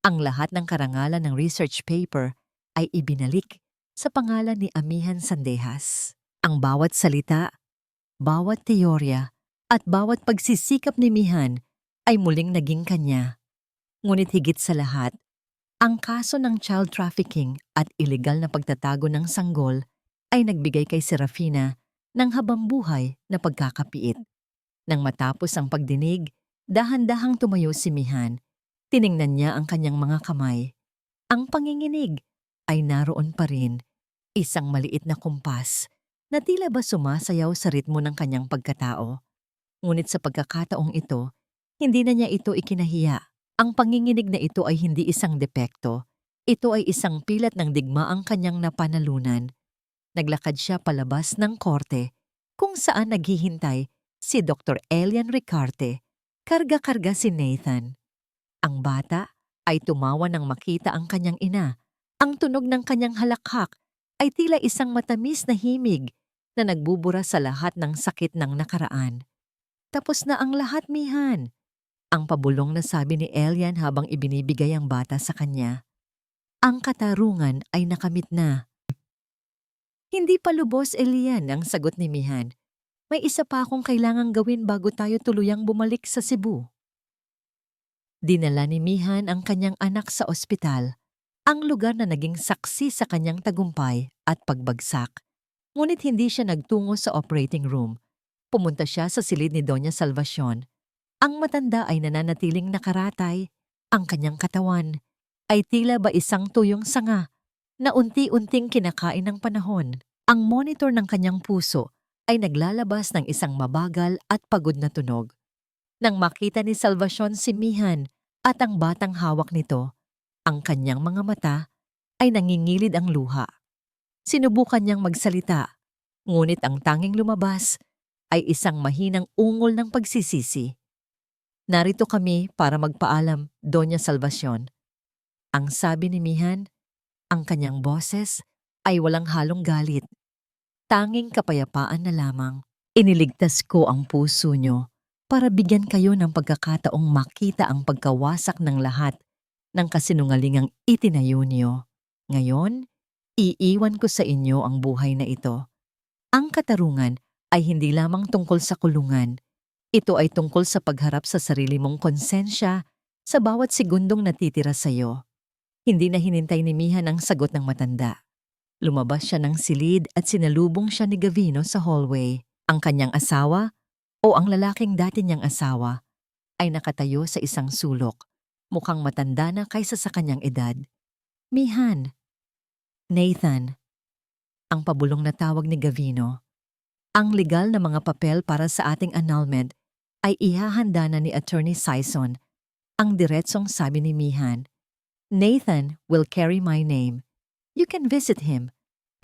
Ang lahat ng karangalan ng research paper ay ibinalik sa pangalan ni Amihan Sandejas. Ang bawat salita, bawat teorya, at bawat pagsisikap ni Mihan ay muling naging kanya. Ngunit higit sa lahat, ang kaso ng child trafficking at illegal na pagtatago ng sanggol ay nagbigay kay Serafina ng habambuhay na pagkakapiit. Nang matapos ang pagdinig, dahan-dahang tumayo si Mihan. Tiningnan niya ang kanyang mga kamay. Ang panginginig ay naroon pa rin, isang maliit na kumpas na tila ba sumasayaw sa ritmo ng kanyang pagkatao. Ngunit sa pagkakataong ito, hindi na niya ito ikinahiya. Ang panginginig na ito ay hindi isang depekto. Ito ay isang pilat ng digmaang kanyang napanalunan. Naglakad siya palabas ng korte kung saan naghihintay si Dr. Elian Ricarte, karga-karga si Nathan. Ang bata ay tumawa nang makita ang kanyang ina. Ang tunog ng kanyang halakhak ay tila isang matamis na himig na nagbubura sa lahat ng sakit ng nakaraan. Tapos na ang lahat, Mihan. Ang pabulong na sabi ni Elian habang ibinibigay ang bata sa kanya. Ang katarungan ay nakamit na. Hindi pa lubos, Elian, ang sagot ni Mihan. May isa pa akong kailangang gawin bago tayo tuluyang bumalik sa Cebu. Dinala ni Mihan ang kanyang anak sa ospital, ang lugar na naging saksi sa kanyang tagumpay at pagbagsak. Ngunit hindi siya nagtungo sa operating room. Pumunta siya sa silid ni Doña Salvacion. Ang matanda ay nananatiling nakaratay. Ang kanyang katawan ay tila ba isang tuyong sanga na unti-unting kinakain ng panahon. Ang monitor ng kanyang puso ay naglalabas ng isang mabagal at pagod na tunog. Nang makita ni Salvacion si Mihan at ang batang hawak nito, ang kanyang mga mata ay nangingilid ang luha. Sinubukan niyang magsalita, ngunit ang tanging lumabas ay isang mahinang ungol ng pagsisisi. Narito kami para magpaalam, Doña Salvacion. Ang sabi ni Mihan, ang kanyang boses ay walang halong galit. Tanging kapayapaan na lamang. Iniligtas ko ang puso niyo para bigyan kayo ng pagkakataong makita ang pagkawasak ng lahat ng kasinungalingang itinayo niyo. Ngayon, iiwan ko sa inyo ang buhay na ito. Ang katarungan ay hindi lamang tungkol sa kulungan. Ito ay tungkol sa pagharap sa sarili mong konsensya sa bawat segundong natitira sa iyo. Hindi na hinintay ni Mihan ang sagot ng matanda. Lumabas siya ng silid at sinalubong siya ni Gavino sa hallway. Ang kanyang asawa o ang lalaking dati niyang asawa ay nakatayo sa isang sulok, mukhang matanda na kaysa sa kanyang edad. Mihan. Nathan. Ang pabulong na tawag ni Gavino. Ang legal na mga papel para sa ating annulment ay ihahanda na ni Attorney Sison. Ang diretsong sabi ni Mihan. Nathan will carry my name. You can visit him,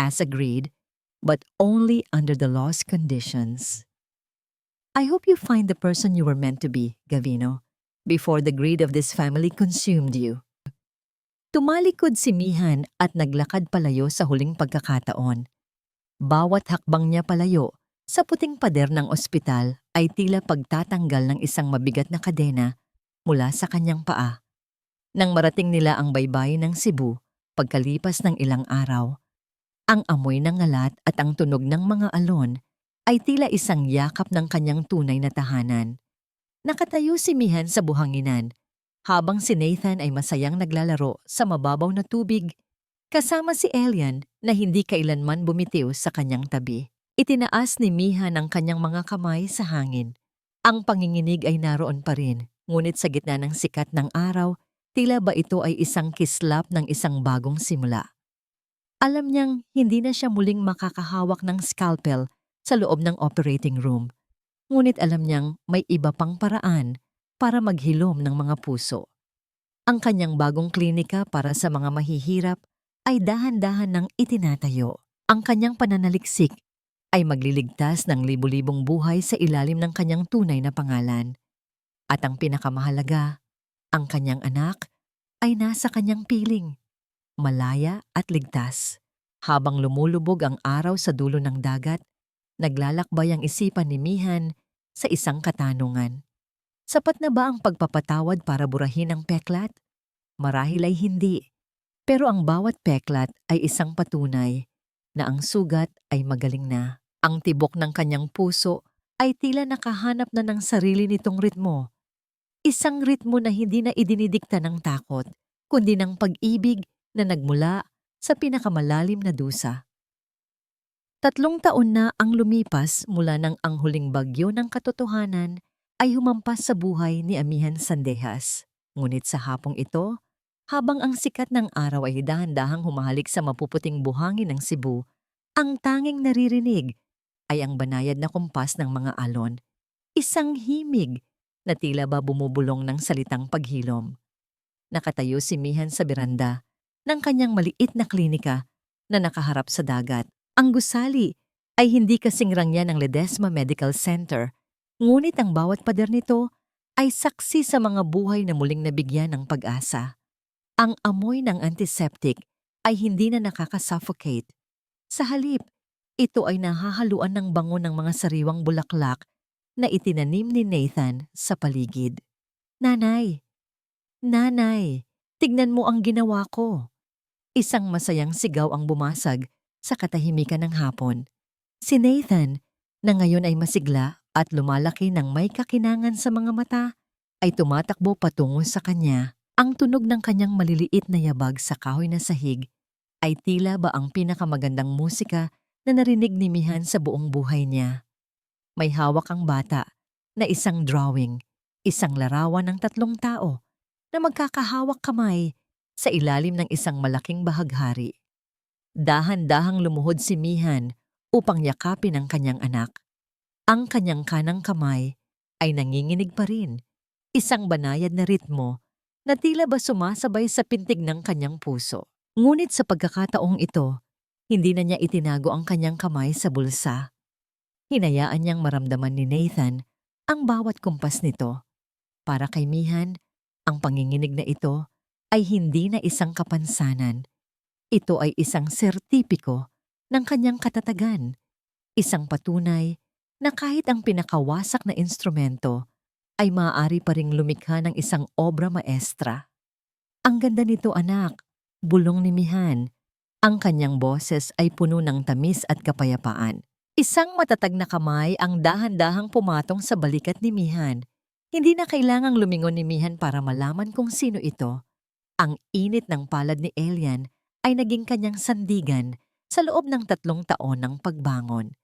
as agreed, but only under the law's conditions. I hope you find the person you were meant to be, Gavino, before the greed of this family consumed you. Tumalikod si Mihan at naglakad palayo sa huling pagkakataon. Bawat hakbang niya palayo sa puting pader ng ospital ay tila pagtatanggal ng isang mabigat na kadena mula sa kanyang paa. Nang marating nila ang baybayin ng Cebu, pagkalipas ng ilang araw, ang amoy ng ngalat at ang tunog ng mga alon ay tila isang yakap ng kanyang tunay na tahanan. Nakatayo si Mihan sa buhanginan, habang si Nathan ay masayang naglalaro sa mababaw na tubig, kasama si Elian na hindi kailanman bumitiw sa kanyang tabi. Itinaas ni Mihan ang kanyang mga kamay sa hangin. Ang panginginig ay naroon pa rin, ngunit sa gitna ng sikat ng araw, tila ba ito ay isang kislap ng isang bagong simula. Alam niyang hindi na siya muling makakahawak ng scalpel sa loob ng operating room, ngunit alam niyang may iba pang paraan para maghilom ng mga puso. Ang kanyang bagong klinika para sa mga mahihirap ay dahan-dahan ng itinatayo. Ang kanyang pananaliksik ay magliligtas ng libu-libong buhay sa ilalim ng kanyang tunay na pangalan. At ang pinakamahalaga, ang kanyang anak ay nasa kanyang piling, malaya at ligtas. Habang lumulubog ang araw sa dulo ng dagat, naglalakbay ang isipan ni Mihan sa isang katanungan. Sapat na ba ang pagpapatawad para burahin ang peklat? Marahil ay hindi, pero ang bawat peklat ay isang patunay na ang sugat ay magaling na. Ang tibok ng kanyang puso ay tila nakahanap na ng sarili nitong ritmo. Isang ritmo na hindi na idinidikta ng takot, kundi ng pag-ibig na nagmula sa pinakamalalim na dusa. 3 taon na ang lumipas mula nang ang huling bagyo ng katotohanan ay humampas sa buhay ni Amihan Sandejas. Ngunit sa hapong ito, habang ang sikat ng araw ay dahan-dahang humahalik sa mapuputing buhangin ng Cebu, ang tanging naririnig ay ang banayad na kumpas ng mga alon. Isang himig na tila ba bumubulong ng salitang paghilom. Nakatayo si Mihan sa beranda ng kanyang maliit na klinika na nakaharap sa dagat. Ang gusali ay hindi kasing rangya ng Ledesma Medical Center, ngunit ang bawat pader nito ay saksi sa mga buhay na muling nabigyan ng pag-asa. Ang amoy ng antiseptic ay hindi na nakakasuffocate. Sa halip, ito ay nahahaluan ng bango ng mga sariwang bulaklak na itinanim ni Nathan sa paligid. Nanay! Nanay! Tignan mo ang ginawa ko! Isang masayang sigaw ang bumasag sa katahimikan ng hapon. Si Nathan, na ngayon ay masigla at lumalaki ng may kakinangan sa mga mata, ay tumatakbo patungo sa kanya. Ang tunog ng kanyang maliliit na yabag sa kahoy na sahig ay tila ba ang pinakamagandang musika na narinig ni Mihan sa buong buhay niya. May hawak ang bata na isang drawing, isang larawan ng 3 tao na magkakahawak kamay sa ilalim ng isang malaking bahaghari. Dahan-dahang lumuhod si Mihan upang yakapin ang kanyang anak. Ang kanyang kanang kamay ay nanginginig pa rin, isang banayad na ritmo na tila ba sumasabay sa pintig ng kanyang puso. Ngunit sa pagkakataong ito, hindi na niya itinago ang kanyang kamay sa bulsa. Hinayaan niyang maramdaman ni Nathan ang bawat kumpas nito. Para kay Mihan, ang panginginig na ito ay hindi na isang kapansanan. Ito ay isang sertipiko ng kanyang katatagan, isang patunay na kahit ang pinakawasak na instrumento ay maaari pa ring lumikha ng isang obra maestra. Ang ganda nito, anak, bulong ni Mihan. Ang kanyang boses ay puno ng tamis at kapayapaan. Isang matatag na kamay ang dahan-dahang pumatong sa balikat ni Mihan. Hindi na kailangang lumingon ni Mihan para malaman kung sino ito. Ang init ng palad ni Elian ay naging kanyang sandigan sa loob ng 3 taon ng pagbangon.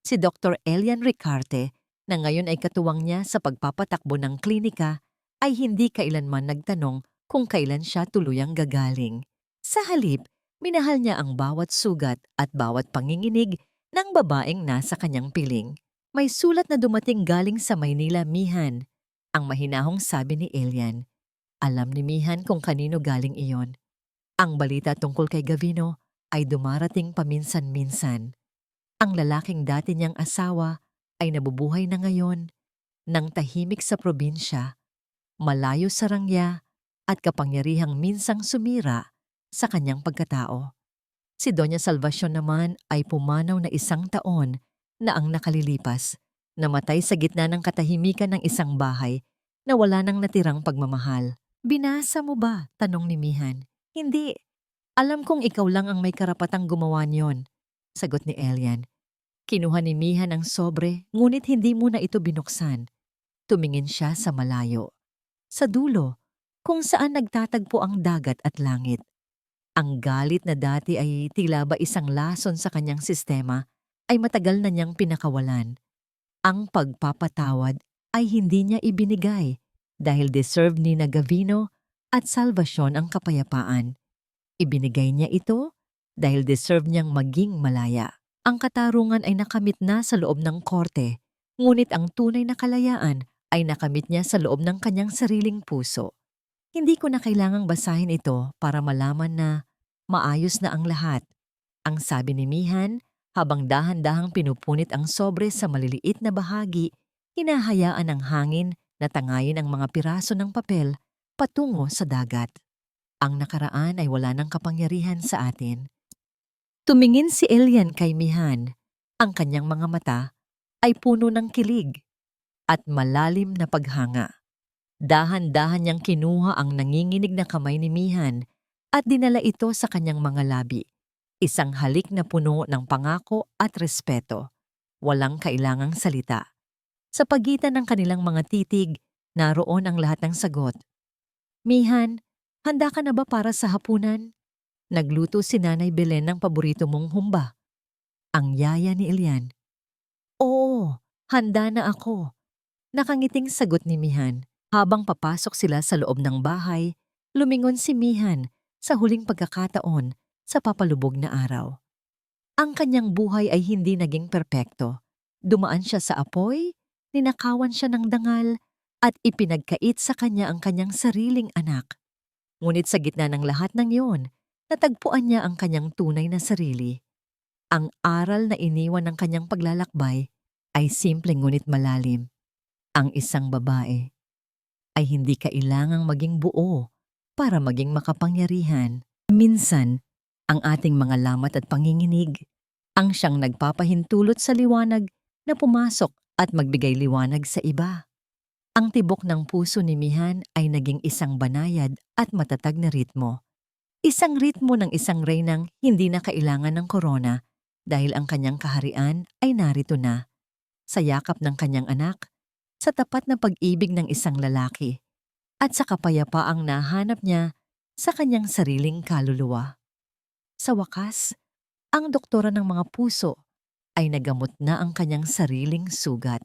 Si Dr. Elian Ricarte, na ngayon ay katuwang niya sa pagpapatakbo ng klinika, ay hindi kailanman nagtanong kung kailan siya tuluyang gagaling. Sa halip, minahal niya ang bawat sugat at bawat panginginig ng babaeng nasa kanyang piling. May sulat na dumating galing sa Maynila, Mihan. Ang mahinahong sabi ni Elian. Alam ni Mihan kung kanino galing iyon. Ang balita tungkol kay Gavino ay dumarating paminsan-minsan. Ang lalaking dati niyang asawa ay nabubuhay na ngayon nang tahimik sa probinsya, malayo sa rangya at kapangyarihang minsang sumira sa kanyang pagkatao. Si Doña Salvacion naman ay pumanaw na 1 taon na ang nakalilipas, namatay sa gitna ng katahimikan ng isang bahay na wala nang natirang pagmamahal. Binasa mo ba? Tanong ni Mihan. Hindi. Alam kong ikaw lang ang may karapatang gumawa niyon, sagot ni Elian. Kinuha ni Mihan ang sobre, ngunit hindi muna ito binuksan. Tumingin siya sa malayo. Sa dulo, kung saan nagtatagpo ang dagat at langit. Ang galit na dati ay tila ba isang lason sa kanyang sistema ay matagal na niyang pinakawalan. Ang pagpapatawad ay hindi niya ibinigay dahil deserve ni na Gavino at Salvacion ang kapayapaan. Ibinigay niya ito dahil deserve niyang maging malaya. Ang katarungan ay nakamit na sa loob ng korte, ngunit ang tunay na kalayaan ay nakamit niya sa loob ng kanyang sariling puso. Hindi ko na kailangang basahin ito para malaman na maayos na ang lahat. Ang sabi ni Mihan, habang dahan-dahang pinupunit ang sobre sa maliliit na bahagi, hinahayaan ng hangin na tangayin ang mga piraso ng papel patungo sa dagat. Ang nakaraan ay wala ng kapangyarihan sa atin. Tumingin si Elian kay Mihan. Ang kanyang mga mata ay puno ng kilig at malalim na paghanga. Dahan-dahan niyang kinuha ang nanginginig na kamay ni Mihan at dinala ito sa kanyang mga labi. Isang halik na puno ng pangako at respeto. Walang kailangang salita. Sa pagitan ng kanilang mga titig, naroon ang lahat ng sagot. Mihan, handa ka na ba para sa hapunan? Nagluto si Nanay Belen ng paborito mong humba. Ang yaya ni Elian. Oo, handa na ako. Nakangiting sagot ni Mihan. Habang papasok sila sa loob ng bahay, lumingon si Mihan sa huling pagkakataon sa papalubog na araw. Ang kanyang buhay ay hindi naging perpekto. Dumaan siya sa apoy, ninakawan siya ng dangal, at ipinagkait sa kanya ang kanyang sariling anak. Ngunit sa gitna ng lahat ng iyon, natagpuan niya ang kanyang tunay na sarili. Ang aral na iniwan ng kanyang paglalakbay ay simpleng ngunit malalim. Ang isang babae ay hindi kailangang maging buo para maging makapangyarihan. Minsan, ang ating mga lamat at panginginig ang siyang nagpapahintulot sa liwanag na pumasok at magbigay liwanag sa iba. Ang tibok ng puso ni Mihan ay naging isang banayad at matatag na ritmo. Isang ritmo ng isang reynang hindi na kailangan ng korona dahil ang kanyang kaharian ay narito na, sa yakap ng kanyang anak, sa tapat na pag-ibig ng isang lalaki, at sa kapayapaang nahanap niya sa kanyang sariling kaluluwa. Sa wakas, ang doktora ng mga puso ay nagamot na ang kanyang sariling sugat.